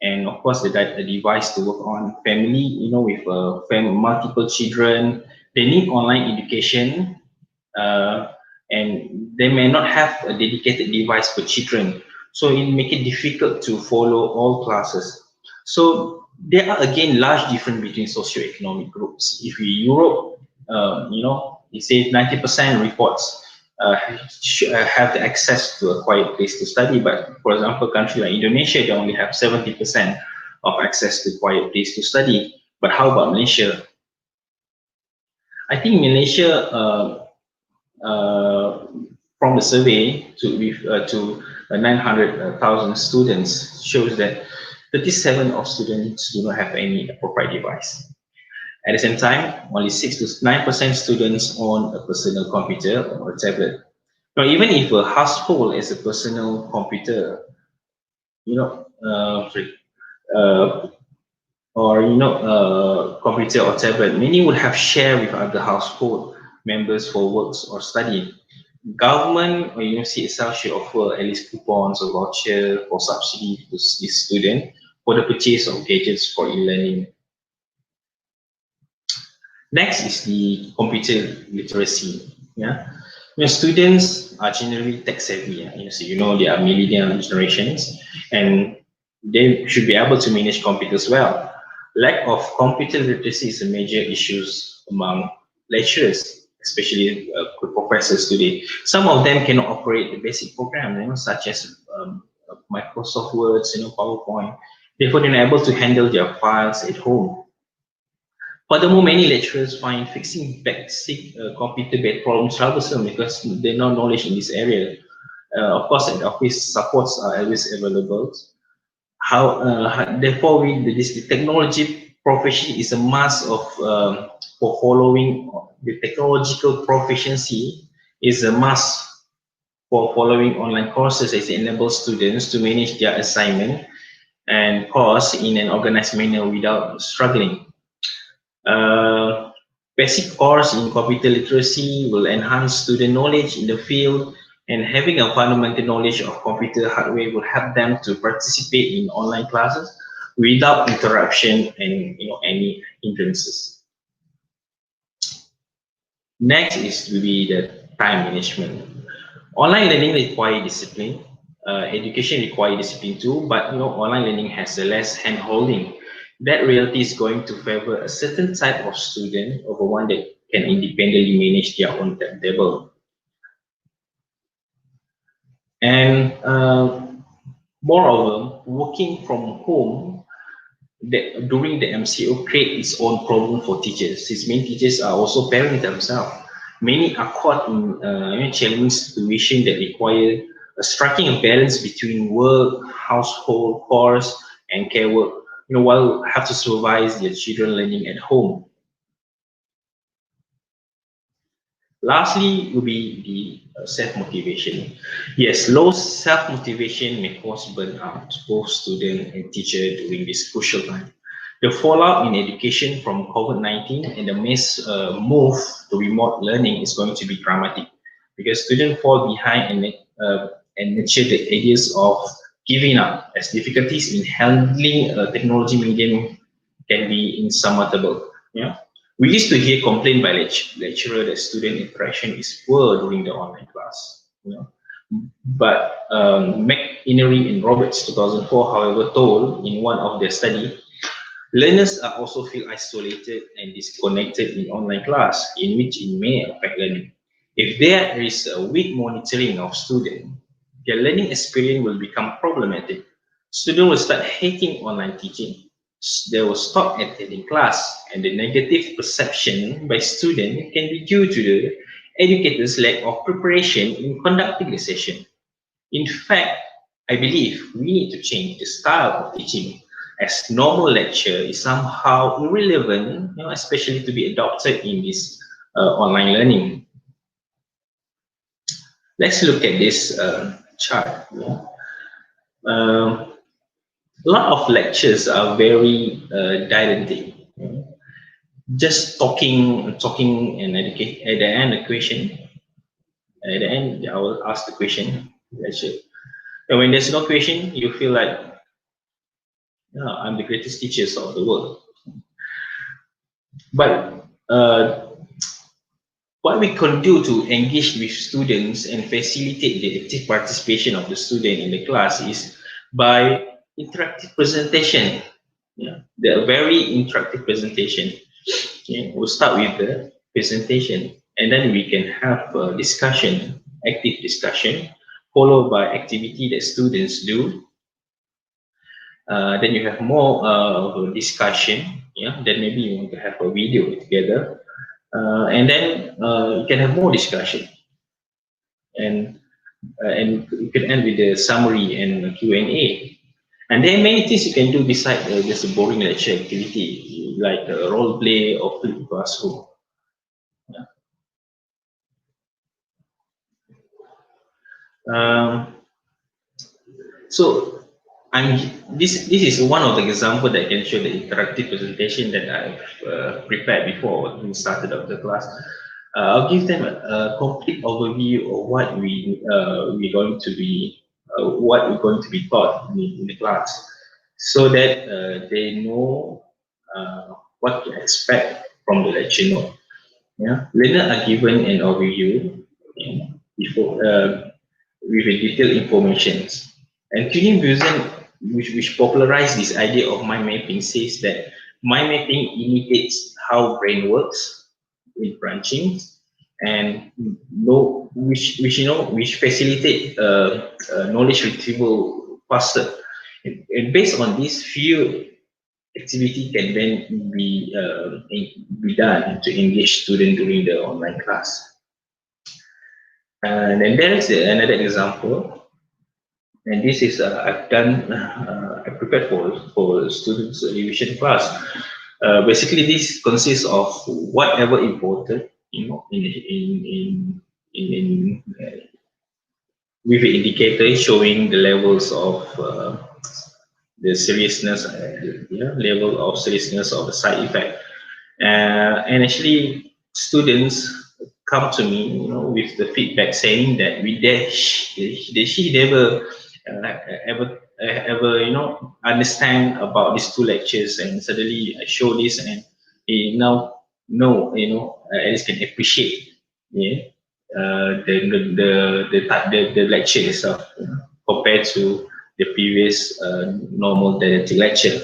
and of course a device to work on. Family, with multiple children, they need online education, and they may not have a dedicated device for children, so it make it difficult to follow all classes. So there are again large difference between socioeconomic groups. If we Europe, it says 90% reports have the access to a quiet place to study, but for example, a country like Indonesia, they only have 70% of access to quiet place to study. But how about Malaysia? I think Malaysia, from the survey to 900,000 students, shows that 37 of students do not have any appropriate device. At the same time, only 6 to 9% students own a personal computer or a tablet. Now, even if a household has a personal computer, computer or tablet, many would have shared with other household members for works or study. Government or university itself should offer at least coupons or voucher for subsidy to this student for the purchase of gadgets for e-learning. Next is the computer literacy. Students are generally tech savvy. So they are millennial generations, and they should be able to manage computers well. Lack of computer literacy is a major issue among lecturers, especially professors today. Some of them cannot operate the basic programs, such as Microsoft Word, PowerPoint. Therefore, they're not able to handle their files at home. Furthermore, many lecturers find fixing basic computer-based problems troublesome because there's no knowledge in this area. Of course, at the office, supports are always available. Therefore, the technology profession is a must for following. The technological proficiency is a must for following online courses, as it enables students to manage their assignment and course in an organized manner without struggling. Basic course in computer literacy will enhance student knowledge in the field, and having a fundamental knowledge of computer hardware will help them to participate in online classes without interruption and any hindrances. Next is to be the time management. Online learning requires discipline. Education requires discipline too, but online learning has a less hand-holding. That reality is going to favor a certain type of student over one that can independently manage their own timetable. And moreover, working from home during the MCO creates its own problem for teachers, since many teachers are also parents themselves. Many are caught in challenging situations that require striking a balance between work, household, course, and care work, while have to supervise their children learning at home. Lastly, will be the self-motivation. Yes, low self-motivation may cause burnout to both student and teacher during this crucial time. The fallout in education from COVID-19 and the mass move to remote learning is going to be dramatic, because students fall behind and nurture the ideas of giving up, as difficulties in handling a technology medium can be insurmountable. We used to hear complaint by lecturer that student interaction is poor during the online class. But McInerney and Roberts 2004, however, told in one of their study, learners are also feel isolated and disconnected in online class, in which it may affect learning. If there is a weak monitoring of students, their learning experience will become problematic. Students will start hating online teaching. They will stop attending class, and the negative perception by students can be due to the educator's lack of preparation in conducting the session. In fact, I believe we need to change the style of teaching, as normal lecture is somehow irrelevant, especially to be adopted in this online learning. Let's look at this chart. A lot of lectures are very didactic. Just talking and educate. At the end, the question. At the end, I will ask the question. Lecture. And when there's no question, you feel like, I'm the greatest teachers of the world. But what we can do to engage with students and facilitate the active participation of the student in the class is by interactive presentation. The very interactive presentation. We'll start with the presentation, and then we can have a discussion, active discussion, followed by activity that students do. Then you have more of a discussion. Then maybe you want to have a video together, and then you can have more discussion, and you can end with the summary and Q&A. And there are many things you can do besides just a boring lecture activity, like role play or flip classroom. So this is one of the examples that can show the interactive presentation that I've prepared before we started of the class. I'll give them a complete overview of what we're going to be taught in the class, so that they know what to expect from the lecture note. Learners are given an overview before with a detailed information. And Cuny Busan, which popularized this idea of mind mapping, says that mind mapping imitates how brain works with branching, and which facilitate knowledge retrieval faster. And based on this, few activity can then be done to engage students during the online class. And then there is another example, and this is I've done. I prepared for students' revision class. Basically, this consists of whatever important, with an indicator showing the levels of the seriousness, level of seriousness of the side effect. And actually, students come to me, with the feedback saying that she never ever understand about these two lectures, and suddenly I show this, and he now at least can appreciate the lecture itself, compared to the previous normal didactic lecture.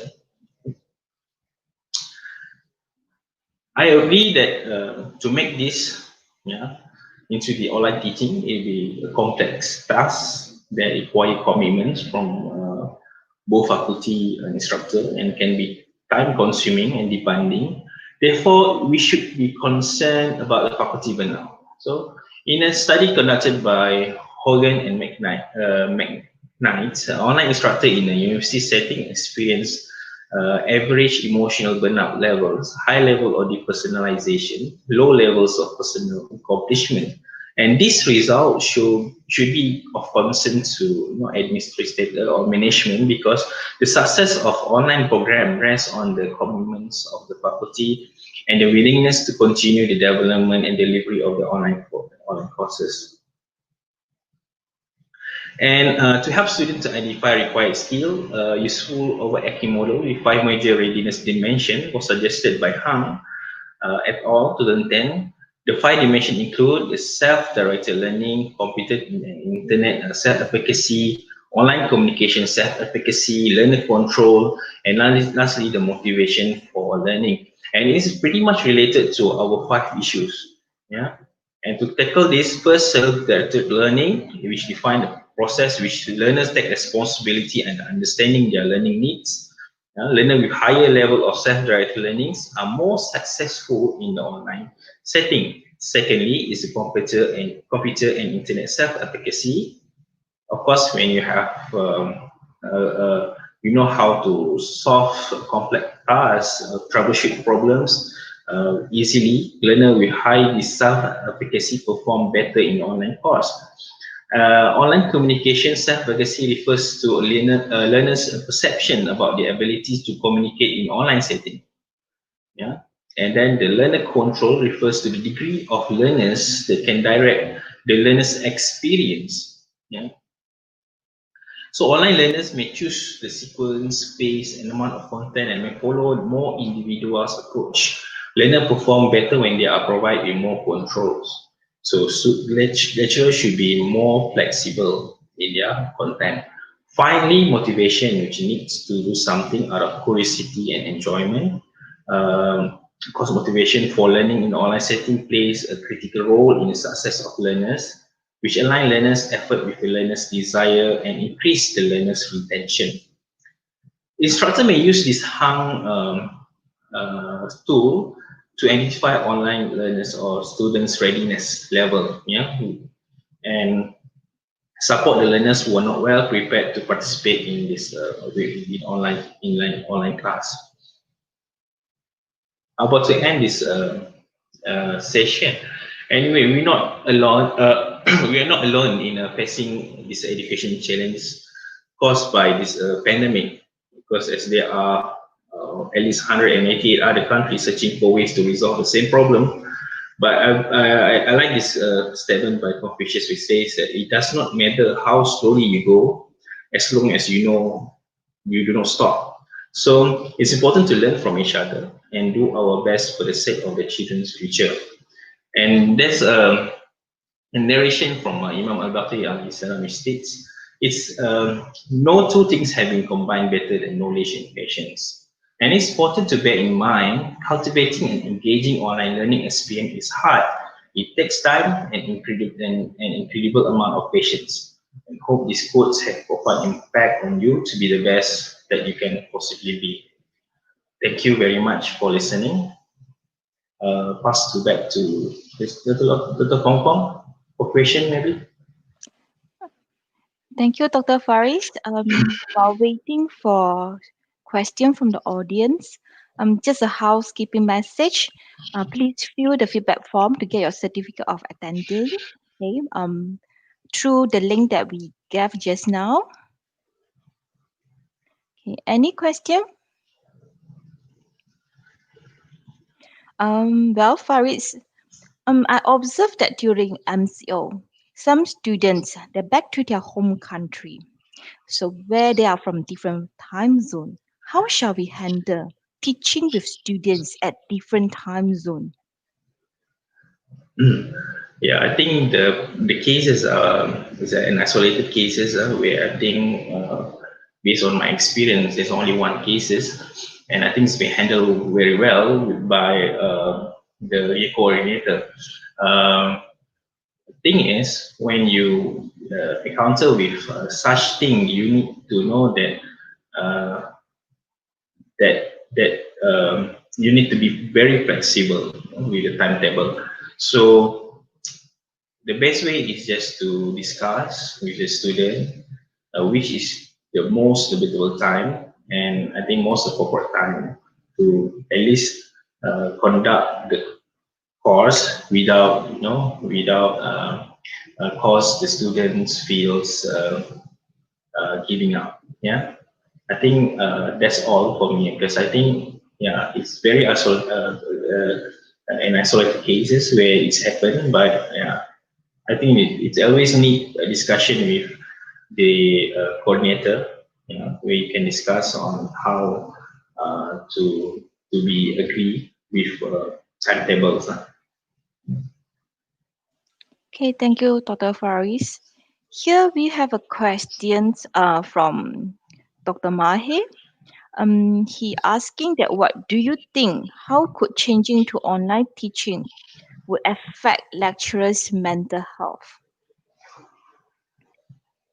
I agree that to make this into the online teaching, it will be a complex task that require commitments from both faculty and instructor, and can be time consuming and demanding. Therefore, we should be concerned about the faculty burnout. So, in a study conducted by Hogan and McKnight, online instructor in a university setting experienced average emotional burnout levels, high level of depersonalization, low levels of personal accomplishment. And this result should be of concern to administrators or management, because the success of online program rests on the commitments of the faculty and the willingness to continue the development and delivery of the online courses. And to help students to identify required skill, useful overarching model with 5 major readiness dimensions was suggested by Hang et al. 2010. The 5 dimensions include the self-directed learning, competent internet self-efficacy, online communication self-efficacy, learner control, and lastly, the motivation for learning. And it is pretty much related to our 5 issues. And to tackle this, first self-directed learning, which define the process which learners take responsibility and understanding their learning needs. Learners with higher level of self-directed learnings are more successful in the online setting. Secondly, is the computer and internet self-efficacy. Of course, when you have you know how to solve complex tasks, troubleshoot problems easily, learner with high self-efficacy perform better in online course. Online communication self-efficacy refers to learner's perception about the ability to communicate in online setting. Yeah, and then the learner control refers to the degree of learners that can direct the learner's experience. Yeah, so online learners may choose the sequence, pace, and amount of content and may follow a more individualized approach. Learners perform better when they are provided with more controls. So lecturers should be more flexible in their content. Finally, motivation, which needs to do something out of curiosity and enjoyment. Because motivation for learning in the online setting plays a critical role in the success of learners, which align learners' effort with the learner's desire and increase the learner's retention. Instructor may use this hung tool to identify online learners or students' readiness level, yeah, and support the learners who are not well prepared to participate in this in online class. How about to end this session? Anyway, we're not alone. We are not alone in facing this education challenge caused by this pandemic, because as there are at least 188 other countries searching for ways to resolve the same problem. But I like this statement by Confucius, which says that it does not matter how slowly you go, as long as you know you do not stop. So it's important to learn from each other and do our best for the sake of the children's future. And there's a narration from Imam al-Baqir al-Salam, which states, it's no two things have been combined better than knowledge and patience. And it's important to bear in mind, cultivating and engaging online learning experience is hard. It takes time and incredible amount of patience. And hope these quotes have profound impact on you to be the best that you can possibly be. Thank you very much for listening. Pass to back to Dr. Kong Kong for question maybe. Thank you, Dr. Faris. While waiting for question from the audience, just a housekeeping message. Please fill the feedback form to get your certificate of attending. Okay. Through the link that we gave just now. Okay. Any question? Well, Faris, I observed that during MCO, some students they're back to their home country. So where they are from different time zone, how shall we handle teaching with students at different time zone? Yeah, I think the cases is an isolated cases where I think based on my experience, there's only one cases, and I think it's been handled very well by the coordinator. Um, thing is, when you encounter with such thing, you need to know that uh, you need to be very flexible with the timetable. So the best way is just to discuss with the student which is the most suitable time, and I think most appropriate time to at least conduct the course without cause the students feels giving up. Yeah, I think that's all for me, because I think yeah it's very in isolated cases where it's happened, but yeah I think it's always need a discussion with the coordinator, where you can discuss on how to be agree with timetables. Okay, thank you, Dr. Faris. Here we have a question from Dr. Mahe. He asking that what do you think? How could changing to online teaching would affect lecturers' mental health?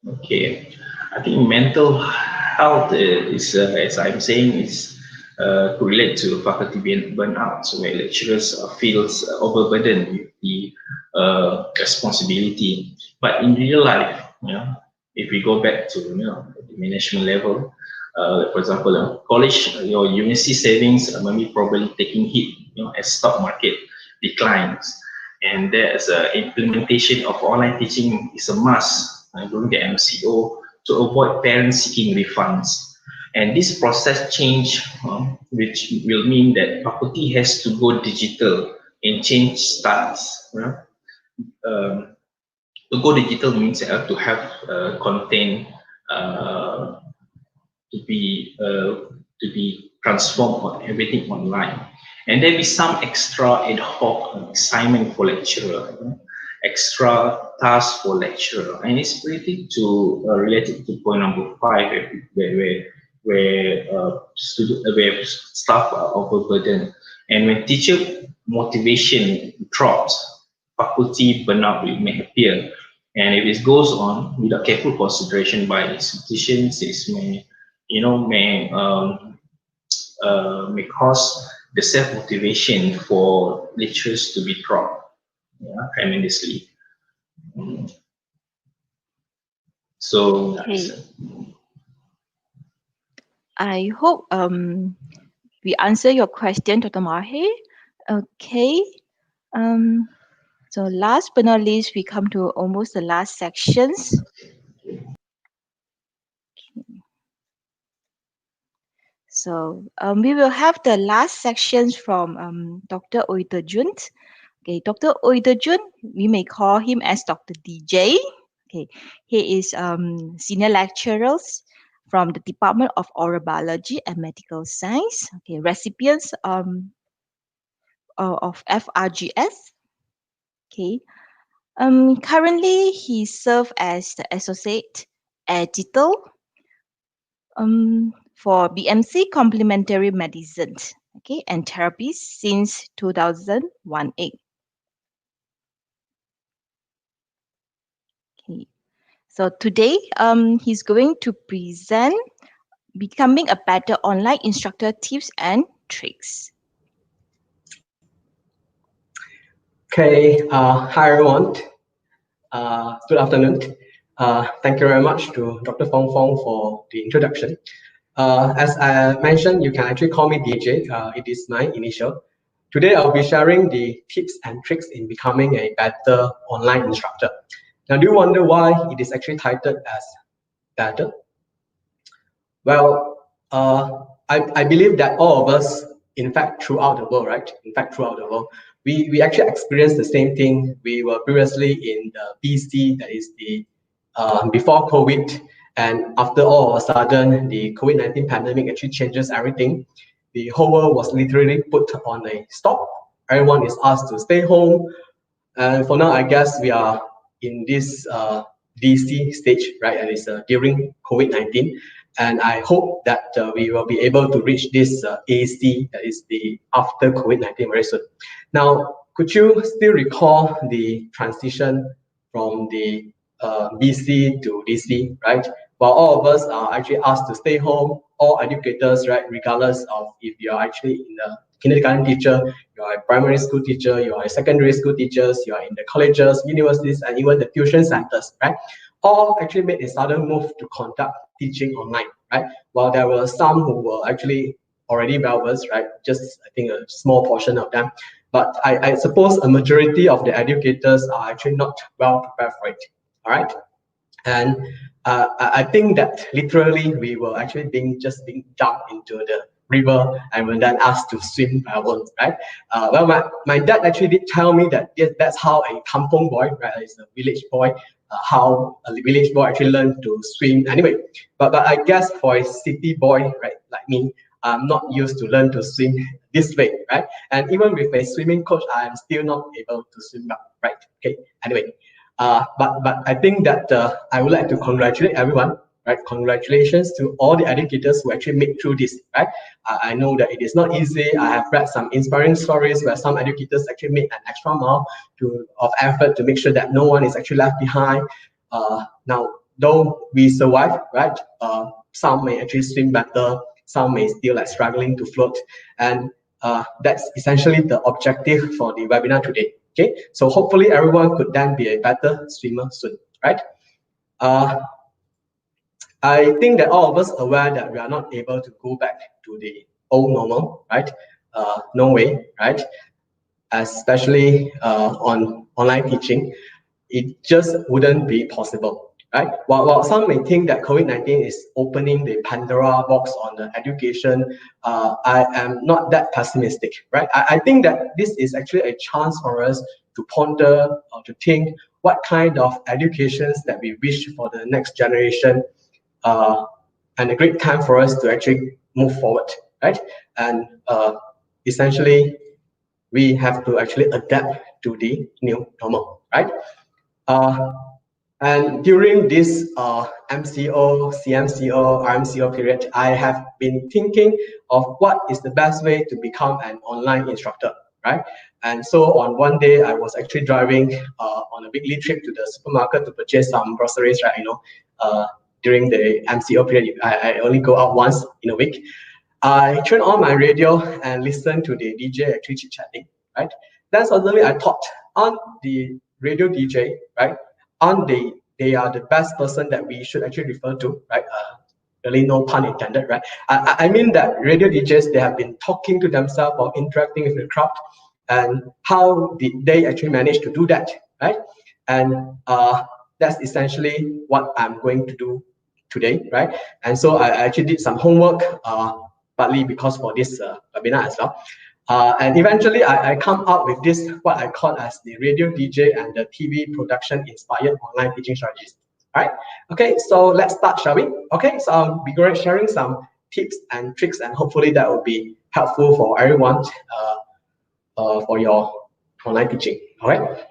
Okay, I think mental health is, as I'm saying, is correlate to faculty burnout, so where lecturers feels overburdened with the responsibility. But in real life, if we go back to the management level, for example, college or university savings are maybe probably taking hit, as stock market declines, and there's implementation of online teaching is a must during the MCO to avoid parents seeking refunds. And this process change, which will mean that faculty has to go digital and change styles. To go digital means to have content uh, to be transformed on everything online, and there be some extra ad hoc assignment for lecturer, extra task for lecturer, and it's related to related to point number 5, where staff are overburdened, and when teacher motivation drops, faculty burnout may appear. And if it goes on without careful consideration by institutions, this may cause the self motivation for lecturers to be dropped, tremendously. So Okay. I hope we answer your question, Dr. Mahe. Okay. So last but not least, we come to almost the last sections. So we will have the last sections from Dr. Oiterjun. Okay, Dr. Oiterjun, we may call him as Dr. DJ. Okay, he is senior lecturer from the Department of Oral Biology and Medical Science. Okay, recipients of FRGS. Okay, currently he serves as the associate editor for BMC Complementary Medicine, okay, and Therapies since 2001. Okay. So today, he's going to present becoming a better online instructor tips and tricks. Okay, hi everyone. Good afternoon. Thank you very much to Dr. Fong Fong for the introduction. As I mentioned, you can actually call me DJ. It is my initial. Today, I'll be sharing the tips and tricks in becoming a better online instructor. Now, do you wonder why it is actually titled as better? Well, I believe that all of us, in fact, throughout the world, right? In fact, throughout the world, we actually experienced the same thing. We were previously in the BC, that is the before COVID, and after all of a sudden, the COVID-19 pandemic actually changes everything. The whole world was literally put on a stop. Everyone is asked to stay home, and for now, I guess we are in this DC stage, right? And it's during COVID-19. And I hope that we will be able to reach this AC, that is the after COVID-19, very soon. Now, could you still recall the transition from the BC to DC, right? While all of us are actually asked to stay home, all educators, right, regardless of if you're actually in the kindergarten teacher, you are a primary school teacher, you are a secondary school teachers, you are in the colleges, universities, and even the tuition centers, right? All actually made a sudden move to conduct teaching online, right? While there were some who were actually already well versed, right? Just I think a small portion of them. But I suppose a majority of the educators are actually not well prepared for it, all right? And I think that literally we were actually being dumped into the river and were then asked to swim by our own, right? Well, my dad actually did tell me that that's how a kampong boy, right, is a village boy, how a village boy actually learned to swim. Anyway, but I guess for a city boy, right, like me, I'm not used to learn to swim this way, right? And even with a swimming coach, I'm still not able to swim well, right? Okay. Anyway, but I think that I would like to congratulate everyone, right? Congratulations to all the educators who actually made through this, right? I know that it is not easy. I have read some inspiring stories where some educators actually made an extra mile of effort to make sure that no one is actually left behind. Now, though we survive, right? Some may actually swim better, some may still like struggling to float, and that's essentially the objective for the webinar today. Okay, so hopefully everyone could then be a better swimmer soon, right? I think that all of us are aware that we are not able to go back to the old normal, right? No way, right? Especially on online teaching, it just wouldn't be possible, right? While some may think that COVID-19 is opening the Pandora box on the education, I am not that pessimistic, right? I think that this is actually a chance for us to ponder or to think what kind of educations that we wish for the next generation, and a great time for us to actually move forward, right? And essentially, we have to actually adapt to the new normal, right? And during this MCO, CMCO, RMCO period, I have been thinking of what is the best way to become an online instructor, right? And so on one day, I was actually driving on a weekly trip to the supermarket to purchase some groceries, right? During the MCO period, I only go out once in a week. I turned on my radio and listened to the DJ actually chit-chatting, right? Then suddenly I thought, on the radio DJ, right? They are the best person that we should actually refer to, right? Really no pun intended, right? I mean that radio DJs, they have been talking to themselves or interacting with the crowd, and how did they actually manage to do that, right? And that's essentially what I'm going to do today, right? And so I actually did some homework, partly because for this webinar as well. And eventually I come up with this, what I call as the radio DJ and the TV production inspired online teaching strategies. All right. Okay, so let's start, shall we? Okay, so I'll be sharing some tips and tricks, and hopefully that will be helpful for everyone for your online teaching. All right.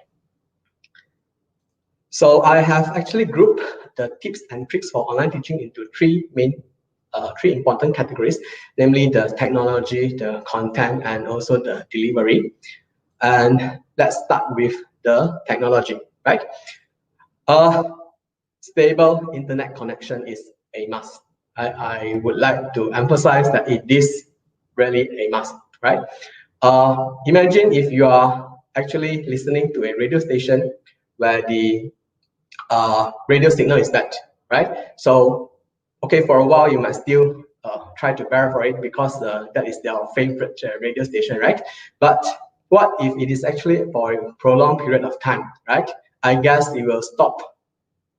So I have actually grouped the tips and tricks for online teaching into three important categories, namely the technology, the content, and also the delivery. And let's start with the technology, right? Stable internet connection is a must. I would like to emphasize that it is really a must, right? Imagine if you are actually listening to a radio station where the radio signal is bad, right? So, okay, for a while you might still try to bear for it because that is their favorite radio station, right? But what if it is actually for a prolonged period of time, right? I guess you will stop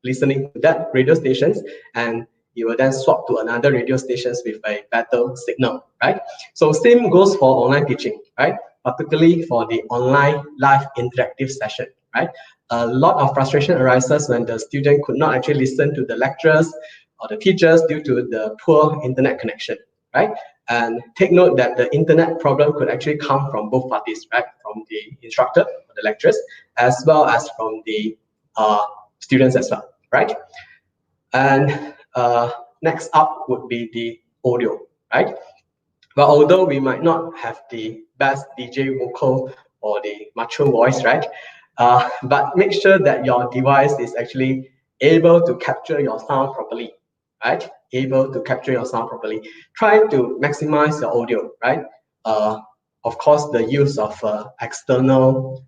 listening to that radio stations, and you will then swap to another radio stations with a better signal, right? So same goes for online teaching, right? Particularly for the online live interactive session, right? A lot of frustration arises when the student could not actually listen to the lecturers or the teachers due to the poor internet connection, right? And take note that the internet problem could actually come from both parties, right? From the instructor or the lecturers, as well as from the students as well, right? And next up would be the audio, right? But although we might not have the best DJ vocal or the mature voice, right? But make sure that your device is actually able to capture your sound properly, right? Able to capture your sound properly. Try to maximize your audio, right? Of course, the use of external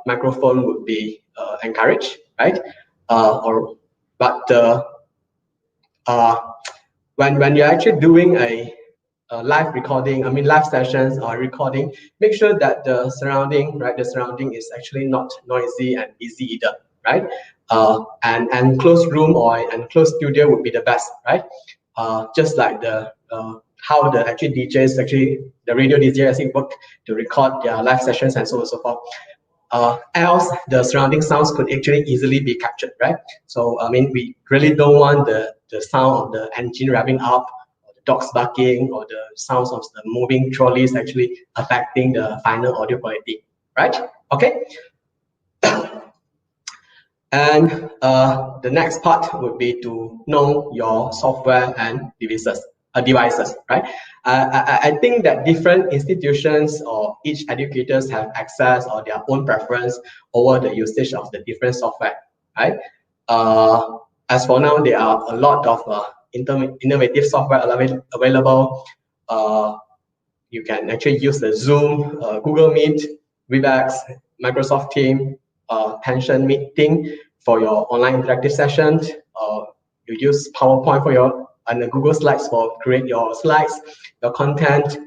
microphone would be encouraged, right? When you're actually doing a live recording, live sessions or recording, make sure that the surrounding, right, the surrounding is actually not noisy and busy either, right? An enclosed room or an enclosed studio would be the best, right? Just like the how the actually DJs the radio DJ actually work to record their live sessions and so on and so forth. Else the surrounding sounds could actually easily be captured, right? So we really don't want the sound of the engine revving up, or the dogs barking, or the sounds of the moving trolleys actually affecting the final audio quality, right? Okay. And the next part would be to know your software and devices, right? I think that different institutions or each educators have access or their own preference over the usage of the different software, right? As for now, there are a lot of innovative software available. You can actually use the Zoom, Google Meet, Webex, Microsoft Teams, Tension Meeting for your online interactive sessions. You use PowerPoint for your and the Google Slides for create your slides, your content.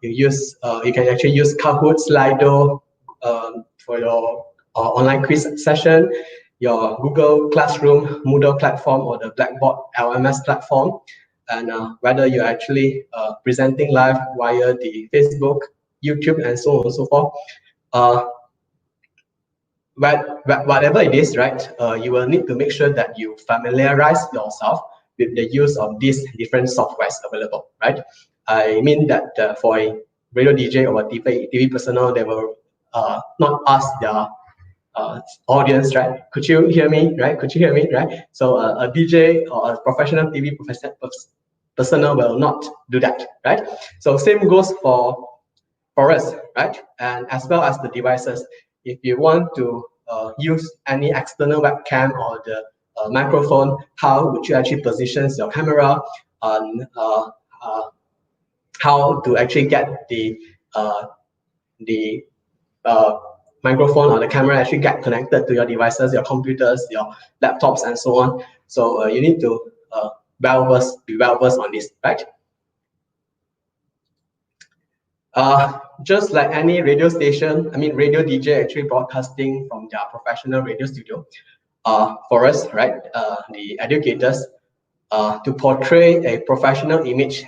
You can actually use Kahoot, Slido for your online quiz session, your Google Classroom, Moodle platform, or the Blackboard LMS platform. And whether you're actually presenting live via the Facebook, YouTube, and so on and so forth. Whatever it is, right, you will need to make sure that you familiarize yourself with the use of these different softwares available, right? I mean that for a radio DJ or a TV personnel, they will not ask their audience, right? Could you hear me, right? Could you hear me, right? So a DJ or a professional TV personnel will not do that, right? So same goes for us, right? And as well as the devices. If you want to use any external webcam or the microphone, how would you actually position your camera on how to actually get the microphone or the camera actually get connected to your devices, your computers, your laptops, and so on. So you need to be well versed on this, right? Just like any radio station, I mean, radio DJ actually broadcasting from their professional radio studio. For us, right, the educators, to portray a professional image,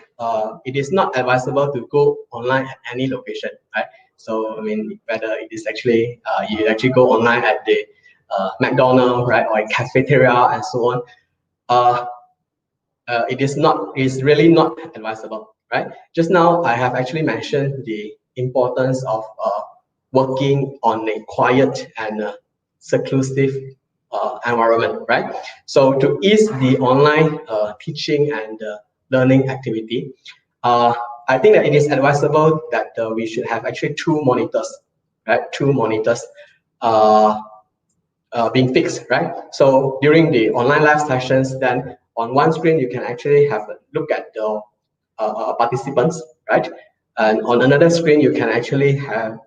it is not advisable to go online at any location, right? So, I mean, whether it is actually, you actually go online at the McDonald's, right, or a cafeteria and so on, it's really not advisable, right? Just now, I have actually mentioned the importance of working on a quiet and seclusive environment, right? So to ease the online teaching and learning activity, I think that it is advisable that we should have actually two monitors, right? Two monitors being fixed, right? So during the online live sessions, then on one screen you can actually have a look at the participants, right? And on another screen you can actually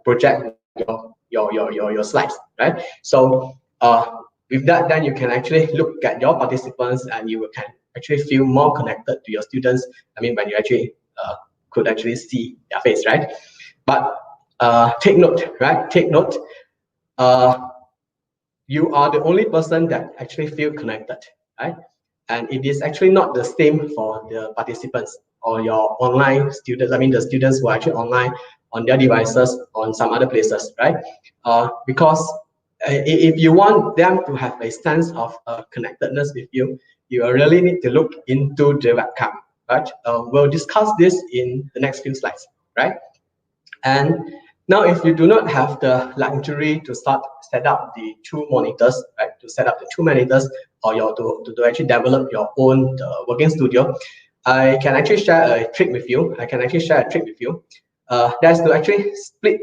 project your slides, right? So with that, then you can actually look at your participants and you can actually feel more connected to your students. I mean, when you actually could actually see their face, right? But take note, right? Take note. You are the only person that actually feel connected, right? And it is actually not the same for the participants or your online students. I mean, the students who are actually online on their devices on some other places, right? Because if you want them to have a sense of connectedness with you, you really need to look into the webcam, right? We'll discuss this in the next few slides, right? And now, if you do not have the luxury to set up the two monitors, right? To set up the two monitors, or to actually develop your own working studio, I can actually share a trick with you. That's to actually split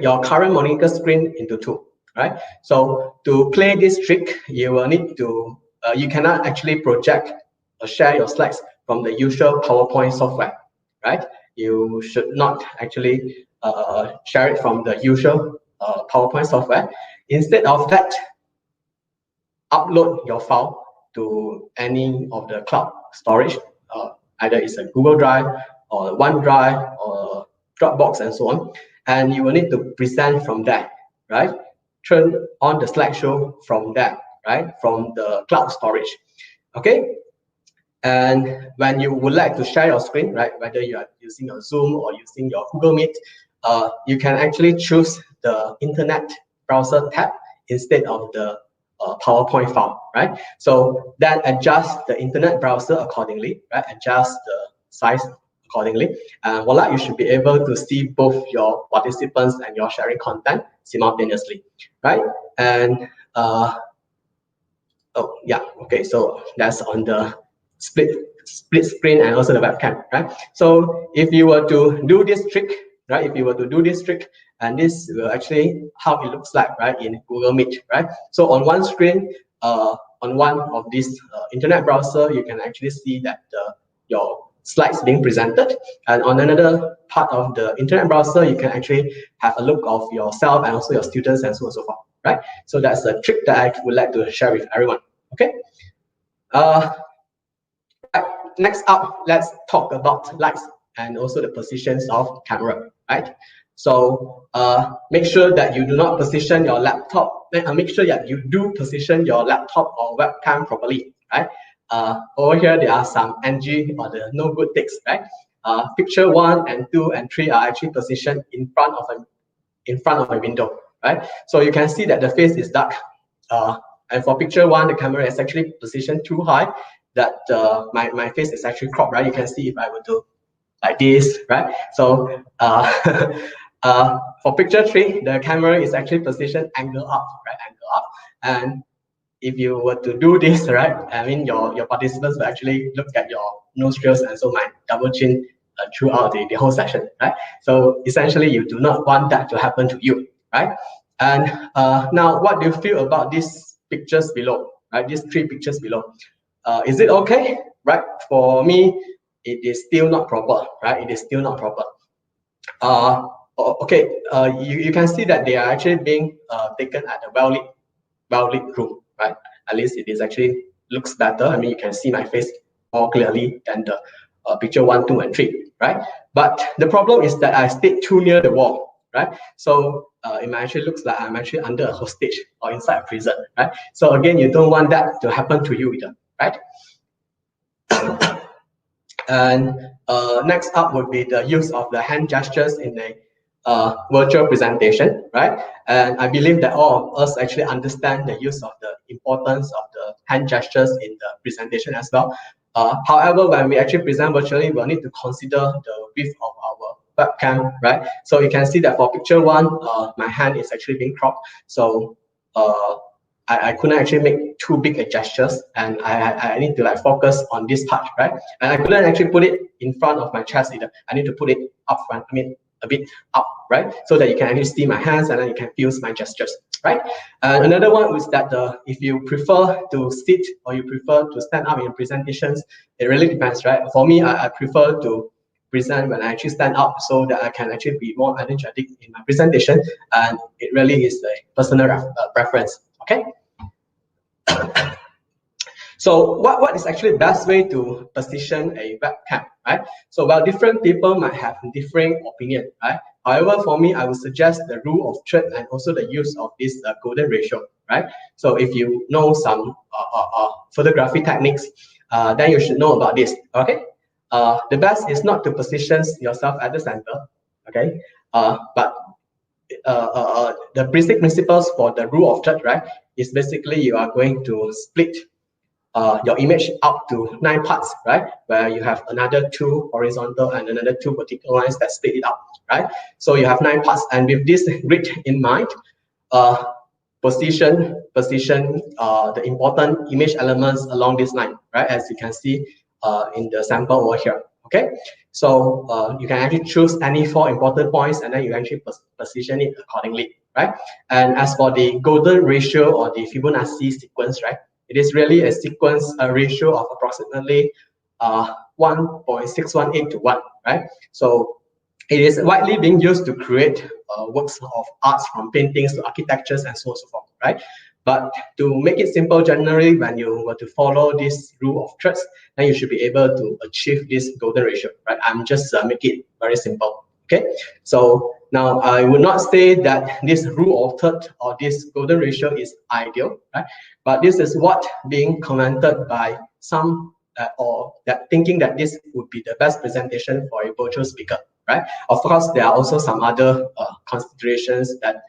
your current monitor screen into two, right? So to play this trick, you will need to you cannot actually project or share your slides from the usual PowerPoint software, right? You should not actually share it from the usual PowerPoint software. Instead of that, upload your file to any of the cloud storage, either it's a Google Drive or OneDrive or Dropbox and so on, and you will need to present from there, right? Turn on the slideshow from there, right? From the cloud storage, okay? And when you would like to share your screen, right, whether you are using your Zoom or using your Google Meet, you can actually choose the Internet browser tab instead of the PowerPoint file, right? So that adjusts the Internet browser accordingly, right? Adjust the size accordingly. And voila, you should be able to see both your participants and your sharing content simultaneously, right? And oh yeah, okay, so that's on the split screen and also the webcam, right? So if you were to do this trick, right? If you were to do this trick, and this will actually how it looks like, right, in Google Meet, right? So on one screen, on one of these internet browser, you can actually see that your slides being presented, and on another part of the internet browser, you can actually have a look of yourself and also your students and so on and so forth, right? So that's a trick that I would like to share with everyone. Okay. Right. Next up, let's talk about lights and also the positions of camera, right? So make sure that you do not position your laptop. Make sure that you do position your laptop or webcam properly, right? Over here, there are some NG or the no good ticks, right? Picture 1 and 2 and 3 are actually positioned in front of a window, right? So you can see that the face is dark. And for picture 1, the camera is actually positioned too high, that my face is actually cropped, right? You can see if I were to like this, right? So for picture 3, the camera is actually positioned angle up, right? Angle up. And if you were to do this, right, I mean, your participants will actually look at your nostrils and so might double chin throughout the whole session, right? So essentially, you do not want that to happen to you, right? And now, what do you feel about these pictures below, right? These 3 pictures below. Is it okay, right? For me, it is still not proper, right? It is still not proper. Okay, you can see that they are actually being taken at a well-lit room, right? At least it is actually looks better. I mean, you can see my face more clearly than the picture 1, 2, and 3, right? But the problem is that I stayed too near the wall, right? So it might actually looks like I'm actually under a hostage or inside a prison, right? So again, you don't want that to happen to you either, right? And next up would be the use of the hand gestures in a virtual presentation, right? And I believe that all of us actually understand the use of the importance of the hand gestures in the presentation as well. However, when we actually present virtually, we'll need to consider the width of our webcam, right? So you can see that for picture 1, my hand is actually being cropped. So I couldn't actually make too big a gestures, and I need to like focus on this part, right? And I couldn't actually put it in front of my chest either. I need to put it up front, I mean a bit up, right? So that you can actually see my hands and then you can feel my gestures, right? And another one is that if you prefer to sit or you prefer to stand up in presentations, it really depends, right? For me, I prefer to present when I actually stand up so that I can actually be more energetic in my presentation, and it really is a personal preference. Okay. So what is actually the best way to position a webcam, right? So while different people might have differing opinion, right? However, for me, I would suggest the rule of third and also the use of this golden ratio, right? So if you know some photography techniques, then you should know about this, okay? The best is not to position yourself at the center, okay? But the basic principles for the rule of third, right, is basically you are going to split your image up to 9 parts, right, where you have another 2 horizontal and another 2 vertical lines that split it up, right? So you have 9 parts, and with this grid in mind, position the important image elements along this line, right, as you can see in the sample over here. Okay, so you can actually choose any 4 important points and then you actually position it accordingly, right? And as for the golden ratio or the Fibonacci sequence, right, it is really a sequence, a ratio of approximately 1.618 to 1, right? So it is widely being used to create works of arts, from paintings to architectures and so on and so forth, right? But to make it simple, generally, when you were to follow this rule of thirds, then you should be able to achieve this golden ratio, right? I'm just make it very simple, okay? So now I would not say that this rule of third or this golden ratio is ideal, right? But this is what being commented by some or that thinking that this would be the best presentation for a virtual speaker, right? Of course, there are also some other considerations that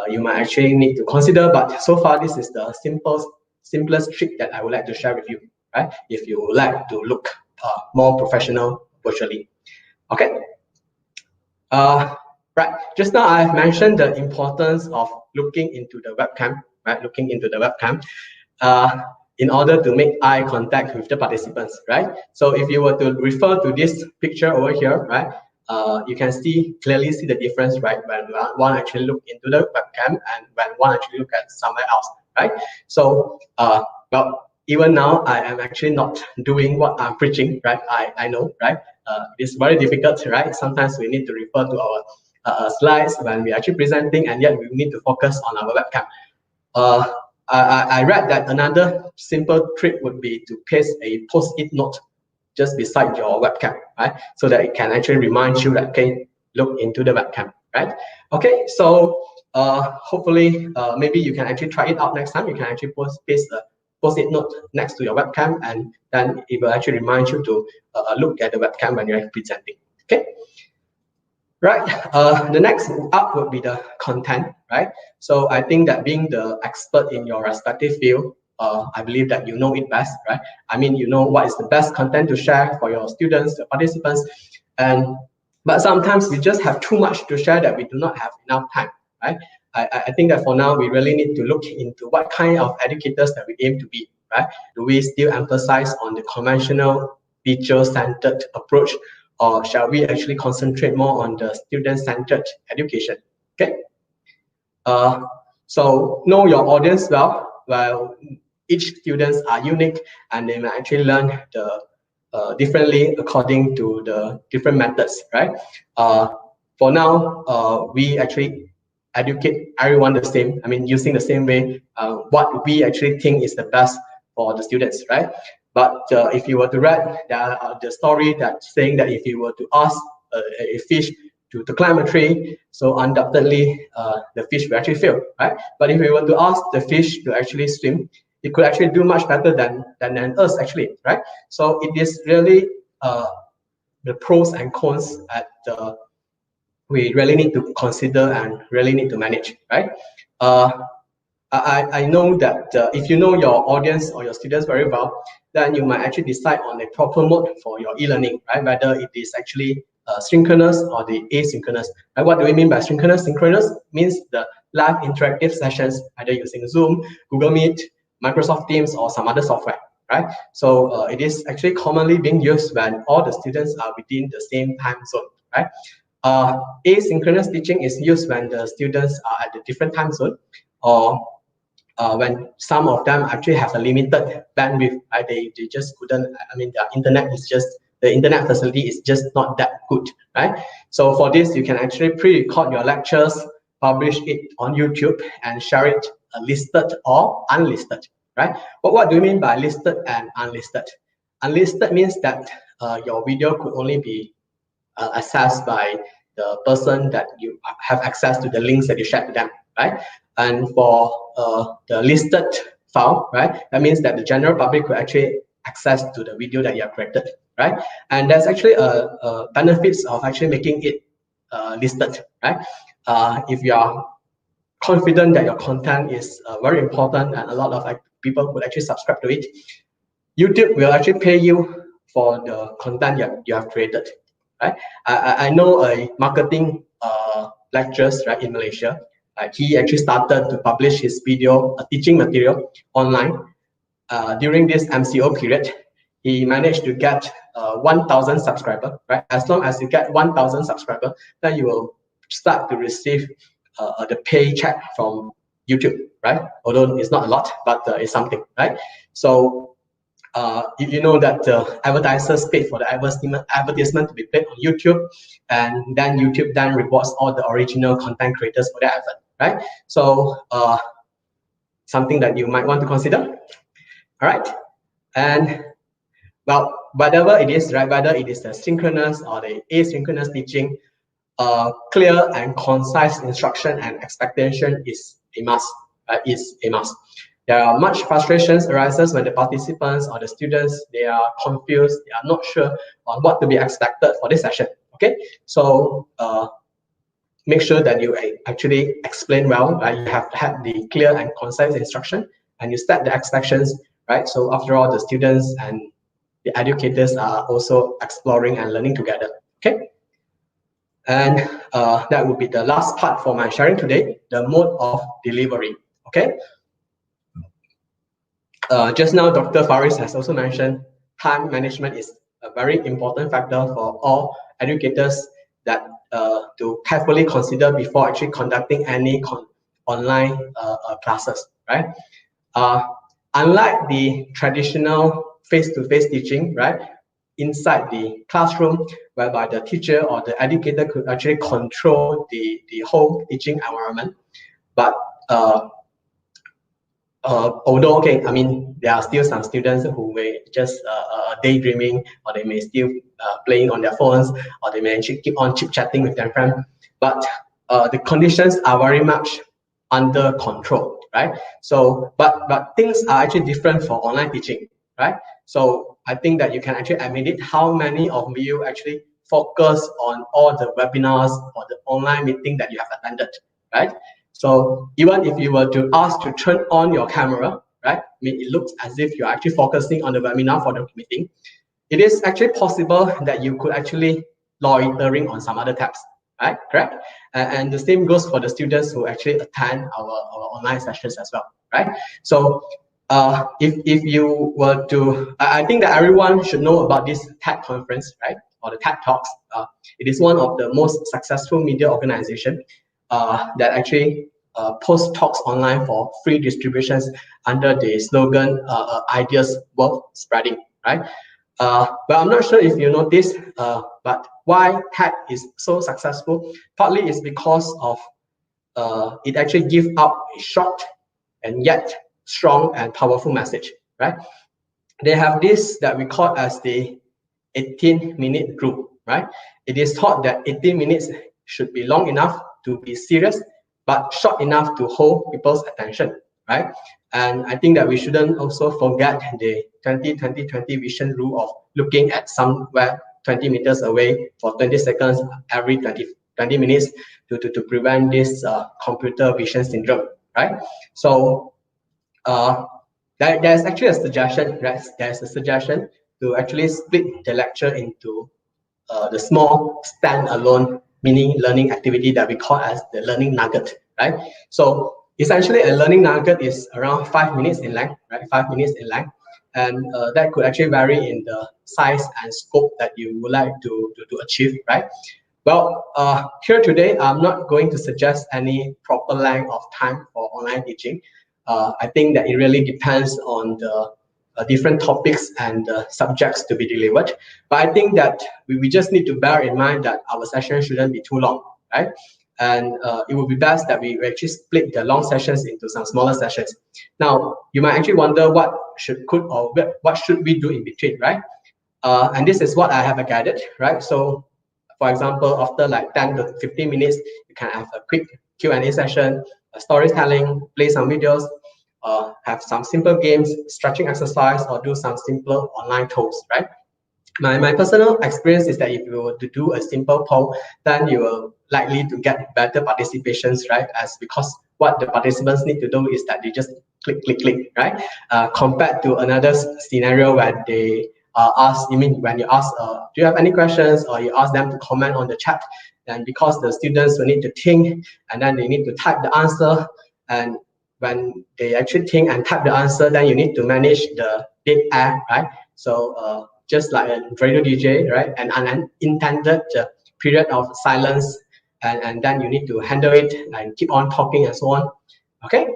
you might actually need to consider, but so far this is the simplest trick that I would like to share with you, right? If you would like to look more professional virtually. Okay. Right. Just now I've mentioned the importance of looking into the webcam, right? Looking into the webcam, in order to make eye contact with the participants, right? So if you were to refer to this picture over here, right? You can clearly see the difference, right? When one actually look into the webcam and when one actually look at somewhere else, right? So, well, even now I am actually not doing what I'm preaching, right? I know, right? It's very difficult, right? Sometimes we need to refer to our slides when we're actually presenting, and yet we need to focus on our webcam. I read that another simple trick would be to paste a post-it note just beside your webcam, right? So that it can actually remind you that, okay, look into the webcam, right? Okay, so hopefully maybe you can actually try it out next time. You can actually paste a post-it note next to your webcam, and then it will actually remind you to look at the webcam when you're presenting. Okay. Right. The next up would be the content, right? So I think that being the expert in your respective field, I believe that you know it best, right? I mean, you know what is the best content to share for your students, the participants, but sometimes we just have too much to share that we do not have enough time, right? I think that for now we really need to look into what kind of educators that we aim to be, right? Do we still emphasize on the conventional teacher-centered approach, or shall we actually concentrate more on the student-centered education? Okay. So know your audience well. Well, each students are unique, and they may actually learn differently according to the different methods, right? For now, we actually educate everyone the same. I mean, using the same way, what we actually think is the best for the students, right? But if you were to read the story that saying that if you were to ask a fish to climb a tree, so undoubtedly the fish will actually fail, right? But if we were to ask the fish to actually swim, it could actually do much better than us actually, right? So it is really the pros and cons that we really need to consider and really need to manage, right? I know that if you know your audience or your students very well, then you might actually decide on a proper mode for your e-learning, right? Whether it is actually synchronous or the asynchronous. And what do we mean by synchronous? Synchronous means the live interactive sessions, either using Zoom, Google Meet, Microsoft Teams, or some other software, right? So it is actually commonly being used when all the students are within the same time zone, right? Asynchronous teaching is used when the students are at a different time zone, or when some of them actually have a limited bandwidth, right? They just couldn't, I mean, the internet facility is just not that good, right? So for this, you can actually pre-record your lectures, publish it on YouTube, and share it listed or unlisted, right? But what do you mean by listed and unlisted? Unlisted means that your video could only be accessed by the person that you have access to the links that you shared to them, right? And for the listed file, right, that means that the general public will actually access to the video that you have created, right? And there's actually a benefits of actually making it listed, right? If you are confident that your content is very important and a lot of people would actually subscribe to it, YouTube will actually pay you for the content you have created, right? I know a marketing lecturers, right, in Malaysia. He actually started to publish his video teaching material online. During this MCO period, he managed to get 1,000 subscribers, right? As long as you get 1,000 subscribers, then you will start to receive the paycheck from YouTube, right? Although it's not a lot, but it's something, right? So you know that advertisers pay for the advertisement to be played on YouTube, and then YouTube then rewards all the original content creators for their effort, right? So something that you might want to consider. All right, and well, whatever it is, right, whether it is the synchronous or the asynchronous teaching, clear and concise instruction and expectation is a must. Is a must. There are much frustrations arises when the participants or the students, they are confused, they are not sure on what to be expected for this session. Okay, so make sure that you actually explain well, right? You have had the clear and concise instruction, and you set the expectations, right? So after all, the students and the educators are also exploring and learning together. Okay, And that would be the last part for my sharing today, the mode of delivery. Okay. Just now, Dr. Faris has also mentioned time management is a very important factor for all educators that to carefully consider before actually conducting any online classes, right? Unlike the traditional face-to-face teaching, right, inside the classroom, whereby the teacher or the educator could actually control the whole teaching environment, but although, okay, I mean, there are still some students who may just daydreaming, or they may still playing on their phones, or they may actually keep on chit-chatting with their friends. But the conditions are very much under control, right? So, but things are actually different for online teaching, right? So I think that you can actually admit it. How many of you actually focus on all the webinars or the online meeting that you have attended, right? So even if you were to ask to turn on your camera, right? I mean, it looks as if you're actually focusing on the webinar for the meeting. It is actually possible that you could actually loitering on some other tabs, right? Correct? And the same goes for the students who actually attend our online sessions as well, right? So if you were to, I think that everyone should know about this TED conference, right? Or the TED Talks. It is one of the most successful media organization that actually post talks online for free distributions under the slogan ideas worth spreading, right? But I'm not sure if you know this, but why TED is so successful, partly is because of it actually gives out a short and yet strong and powerful message, right? They have this that we call as the 18-minute rule, right? It is thought that 18 minutes should be long enough to be serious, but short enough to hold people's attention, right? And I think that we shouldn't also forget the 20-20-20 vision rule of looking at somewhere 20 meters away for 20 seconds every 20 minutes to prevent this computer vision syndrome, right? So there's actually a suggestion, right? There's a suggestion to actually split the lecture into the small standalone mini learning activity that we call as the learning nugget, right? So essentially a learning nugget is around 5 minutes in length, right? 5 minutes in length. And that could actually vary in the size and scope that you would like to achieve, right? Well, here today, I'm not going to suggest any proper length of time for online teaching. I think that it really depends on the different topics and subjects to be delivered. But I think that we just need to bear in mind that our session shouldn't be too long, right? And it would be best that we actually split the long sessions into some smaller sessions. Now, you might actually wonder what what should we do in between, right? And this is what I have guided, right? So, for example, after like 10 to 15 minutes, you can have a quick Q&A session, storytelling, play some videos, have some simple games, stretching exercise, or do some simpler online tools, right? My personal experience is that if you were to do a simple poll, then you are likely to get better participations, right? As because what the participants need to do is that they just click, right? Compared to another scenario where they when you ask, do you have any questions, or you ask them to comment on the chat, and because the students will need to think, and then they need to type the answer, and when they actually think and type the answer, then you need to manage the dead air, right? So just like a radio DJ, right? An unintended period of silence, and then you need to handle it and keep on talking and so on. Okay.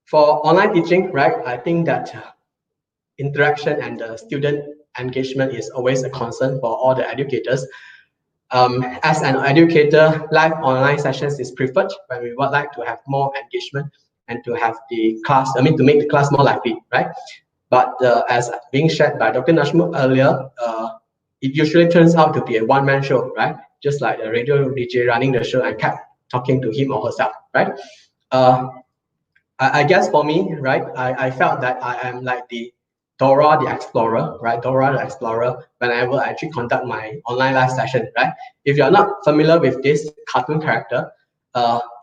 For online teaching, right? I think that interaction and the student engagement is always a concern for all the educators. As an educator, live online sessions is preferred when we would like to have more engagement and to have the class, to make the class more lively, right? But as being shared by Dr. Nashmu earlier, it usually turns out to be a one-man show, right? Just like a radio DJ running the show and kept talking to him or herself, right? I guess for me, right, I felt that I am like the Dora the Explorer, right? Dora the Explorer, whenever I actually conduct my online live session, right? If you're not familiar with this cartoon character,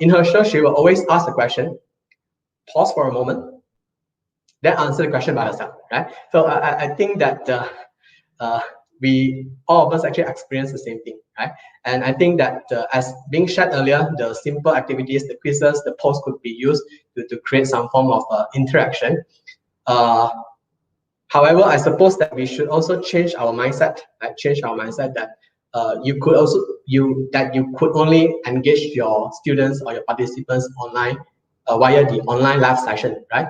in her show, she will always ask the question, pause for a moment, then answer the question by herself, right? So I think that we all of us actually experience the same thing, right? And I think that as being shared earlier, the simple activities, the quizzes, the polls could be used to create some form of interaction. However, I suppose that we should also change our mindset, right? Change our mindset that you could only engage your students or your participants online via the online live session, right?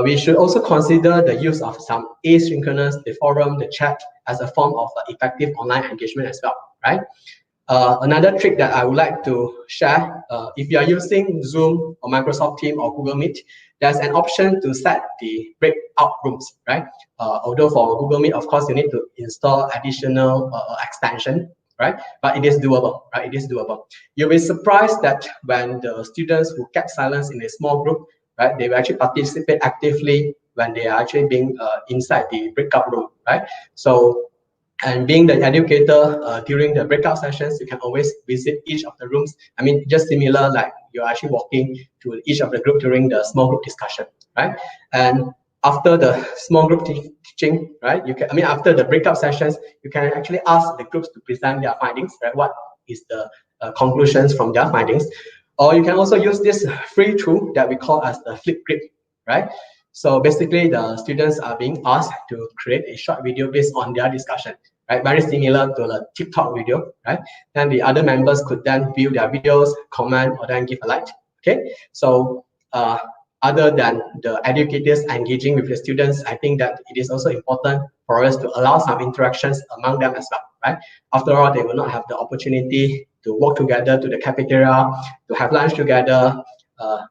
We should also consider the use of some asynchronous, the forum, the chat as a form of effective online engagement as well, right? Another trick that I would like to share, if you are using Zoom or Microsoft Teams or Google Meet, there's an option to set the breakout rooms, right? Although for Google Meet, of course, you need to install additional extension, right? But it is doable, right? It is doable. You'll be surprised that when the students who kept silence in a small group, right, they will actually participate actively when they are actually being inside the breakout room, right? So, and being the educator during the breakout sessions, you can always visit each of the rooms. I mean, just similar like you're actually walking to each of the group during the small group discussion, right? And after the small group teaching, right, after the breakout sessions, you can actually ask the groups to present their findings, right? What is the conclusions from their findings? Or you can also use this free tool that we call as the Flipgrid, right? So basically, the students are being asked to create a short video based on their discussion, right? Very similar to the TikTok video, right? Then the other members could then view their videos, comment, or then give a like, okay? So other than the educators engaging with the students, I think that it is also important for us to allow some interactions among them as well, right? After all, they will not have the opportunity to walk together to the cafeteria, to have lunch together,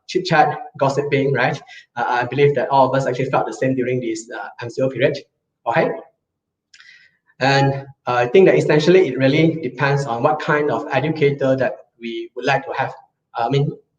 chit chat, gossiping, right? I believe that all of us actually felt the same during this MCO period. Okay. And I think that essentially it really depends on what kind of educator that we would like to have.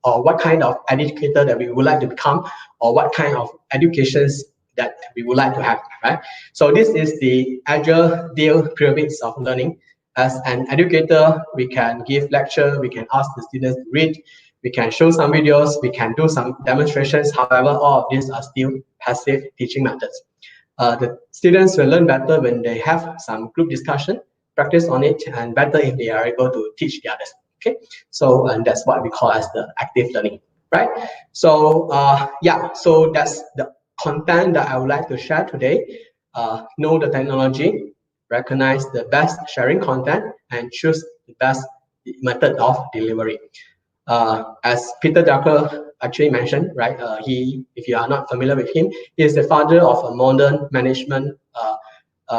Or what kind of educator that we would like to become, or what kind of educations that we would like to have, right? So this is the Agile pyramids of learning. As an educator, we can give lecture, we can ask the students to read, we can show some videos, we can do some demonstrations. However, all of these are still passive teaching methods. The students will learn better when they have some group discussion, practice on it, and better if they are able to teach the others. Okay, so and that's what we call as the active learning, right? So so that's the content that I would like to share today. Know the technology, recognize the best sharing content, and choose the best method of delivery. As Peter Drucker actually mentioned, right? If you are not familiar with him, he is the father of a modern management.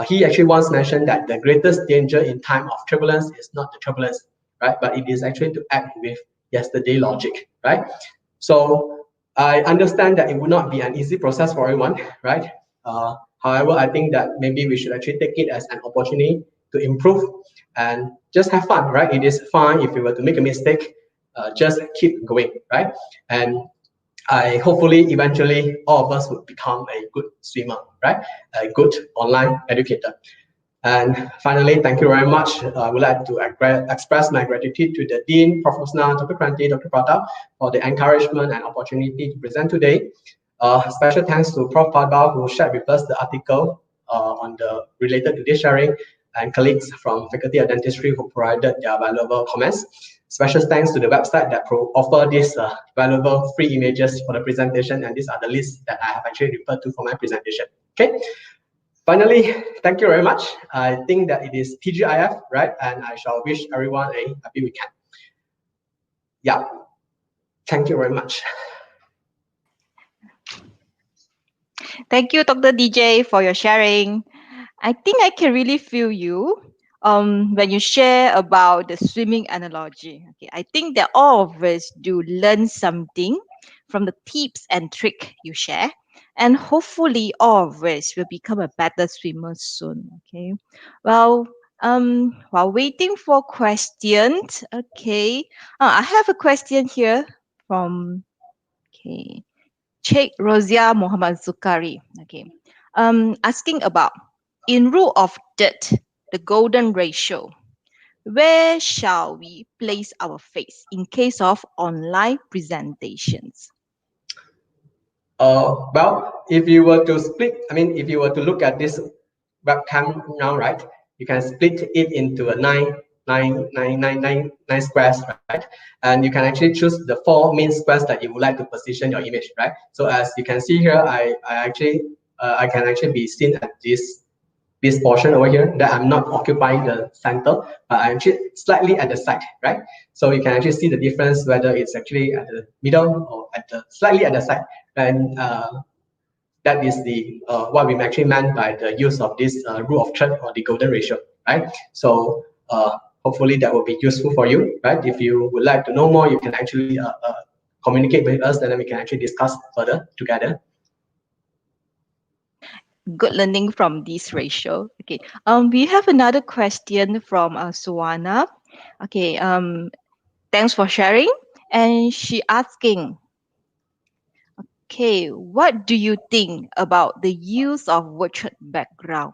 He actually once mentioned that the greatest danger in time of turbulence is not the turbulence, right? But it is actually to act with yesterday logic, right? So I understand that it would not be an easy process for everyone, right? However, I think that maybe we should actually take it as an opportunity to improve and just have fun, right? It is fine if you were to make a mistake, just keep going, right? And hopefully eventually all of us would become a good swimmer, right? A good online educator. And finally, thank you very much. I would like to express my gratitude to the Dean, Prof. Husna, Dr. Kranti, Dr. Pratap for the encouragement and opportunity to present today. Special thanks to Prof. Padbal who shared with us the article related to this sharing, and colleagues from Faculty of Dentistry who provided their valuable comments. Special thanks to the website that offer these valuable free images for the presentation, and these are the lists that I have actually referred to for my presentation. Okay. Finally, thank you very much. I think that it is TGIF, right? And I shall wish everyone a happy weekend. Yeah, thank you very much. Thank you, Dr. DJ, for your sharing. I think I can really feel you when you share about the swimming analogy. Okay, I think that all of us do learn something from the tips and trick you share, and hopefully all of us will become a better swimmer soon. Okay, well, while waiting for questions, okay, I have a question here from Sheikh Rozia Muhammad Zukari. Okay, asking about in rule of dirt, the golden ratio. Where shall we place our face in case of online presentations? Well, if you were to split, if you were to look at this webcam now, right? you can split it into a nine squares, right? And you can actually choose the 4 main squares that you would like to position your image, right? So as you can see here, I can actually be seen at this portion over here that I'm not occupying the center, but I'm actually slightly at the side, right? So you can actually see the difference whether it's actually at the middle or at the slightly at the side, and that is the what we actually meant by the use of this rule of third or the golden ratio, right? So hopefully that will be useful for you, right? If you would like to know more, you can actually communicate with us, and then we can actually discuss further together. Good learning from this ratio. Okay. We have another question from Suwana. Okay. Thanks for sharing. And she asking, okay, what do you think about the use of virtual background?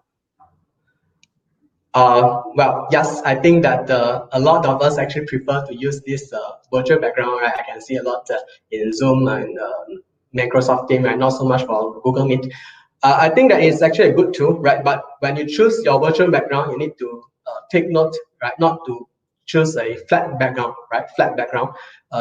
Well, yes, I think that a lot of us actually prefer to use this virtual background. Right? I can see a lot in Zoom and Microsoft Teams, and not so much for Google Meet. I think that it's actually a good tool, right? But when you choose your virtual background, you need to take note, right? Not to choose a flat background, right? Flat background.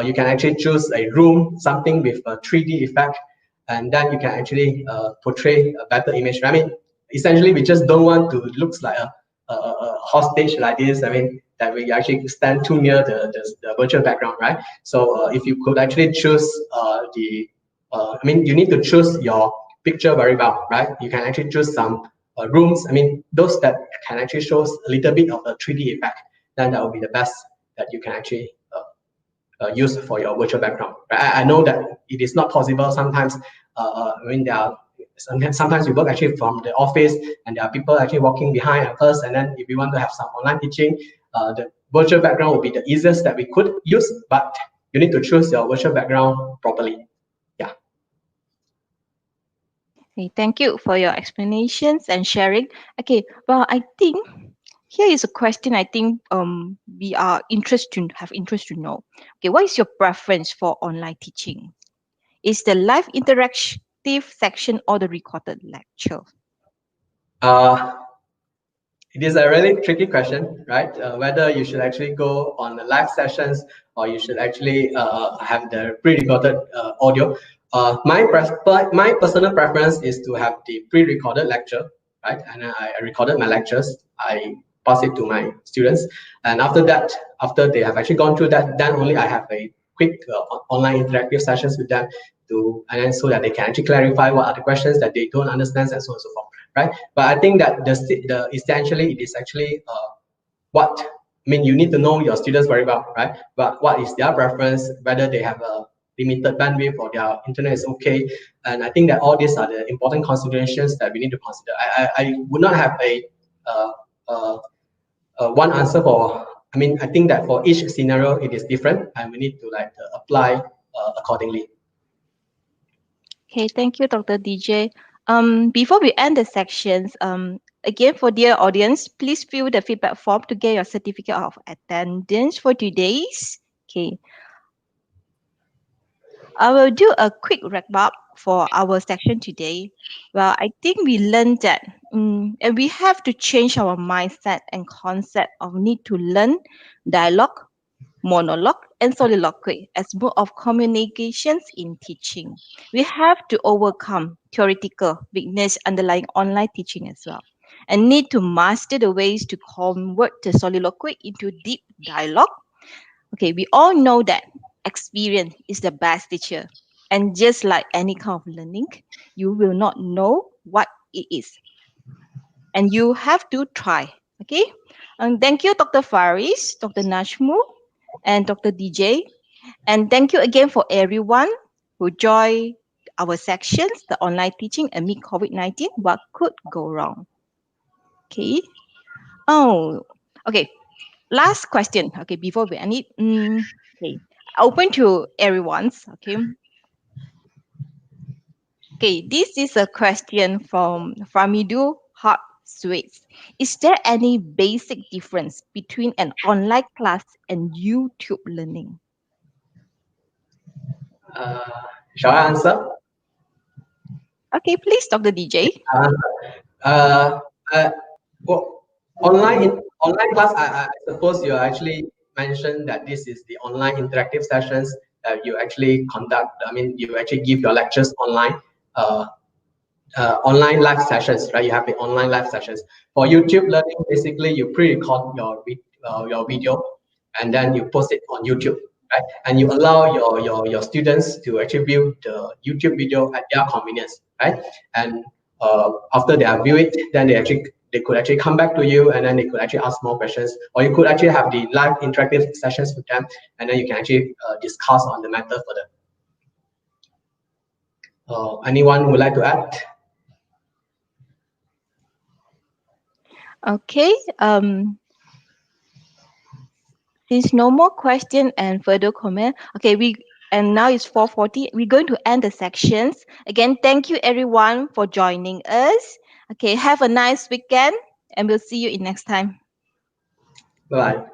You can actually choose a room, something with a 3D effect, and then you can actually portray a better image. I mean, essentially, we just don't want to look like a hostage like this. I mean, that we actually stand too near the virtual background, right? So if you could actually choose I mean, you need to choose your picture very well, right? You can actually choose some rooms. I mean, those that can actually show a little bit of a 3D effect, then that will be the best that you can actually use for your virtual background. Right? I know that it is not possible sometimes. When there are sometimes we work actually from the office, and there are people actually walking behind us, and then if we want to have some online teaching, the virtual background will be the easiest that we could use, but you need to choose your virtual background properly. Yeah. Okay, thank you for your explanations and sharing. Okay, well, I think here is a question I think we are interest to know. Okay, what is your preference for online teaching? Is the live interactive section or the recorded lecture? It is a really tricky question, right? Whether you should actually go on the live sessions or you should actually have the pre-recorded audio. My personal preference is to have the pre-recorded lecture, right? And I recorded my lectures. I pass it to my students, and after that, after they have actually gone through that, then only I have a quick online interactive sessions with them and then so that they can actually clarify what are the questions that they don't understand, and so on and so forth, right? But I think that the essentially it is actually what I mean. You need to know your students very well, right? But what is their preference? Whether they have a limited bandwidth or their internet is okay, and I think that all these are the important considerations that we need to consider. I would not have a one answer for. I mean, I think that for each scenario it is different, and we need to like apply accordingly. Okay, thank you, Dr. DJ. Before we end the sections, again, for dear audience, please fill the feedback form to get your certificate of attendance for today's. Okay, I will do a quick wrap up for our section today. Well, I think we learned that and we have to change our mindset and concept of need to learn dialogue, monologue, and soliloquy as mode of communications in teaching. We have to overcome theoretical weakness underlying online teaching as well, and need to master the ways to convert the soliloquy into deep dialogue. Okay, we all know that experience is the best teacher. And just like any kind of learning, you will not know what it is. And you have to try. Okay? And thank you, Dr. Faris, Dr. Najmu, and Dr. DJ. And thank you again for everyone who joined our sections, the online teaching amid COVID-19. What could go wrong? Okay. Oh, okay. Last question. Okay, before we end it. Okay, open to everyone's. Okay. Okay, this is a question from Famidu Hot Sweets. Is there any basic difference between an online class and YouTube learning? Shall I answer? Okay, please, Dr. DJ. Uh, uh, well, Online class, I suppose you actually mentioned that this is the online interactive sessions that you actually conduct. I mean, you actually give your lectures online, uh, online live sessions, right? You have the online live sessions. For YouTube learning, basically you pre-record your video and then you post it on YouTube, right? And you allow your students to actually view the YouTube video at their convenience, right? And after they have viewed it, then they could actually come back to you and then they could actually ask more questions, or you could actually have the live interactive sessions with them, and then you can actually discuss on the matter further. Anyone would like to add? Okay. Since no more question and further comment, okay, and now it's 4:40. We're going to end the sections. Again, thank you everyone for joining us. Okay, have a nice weekend, and we'll see you in next time. Bye.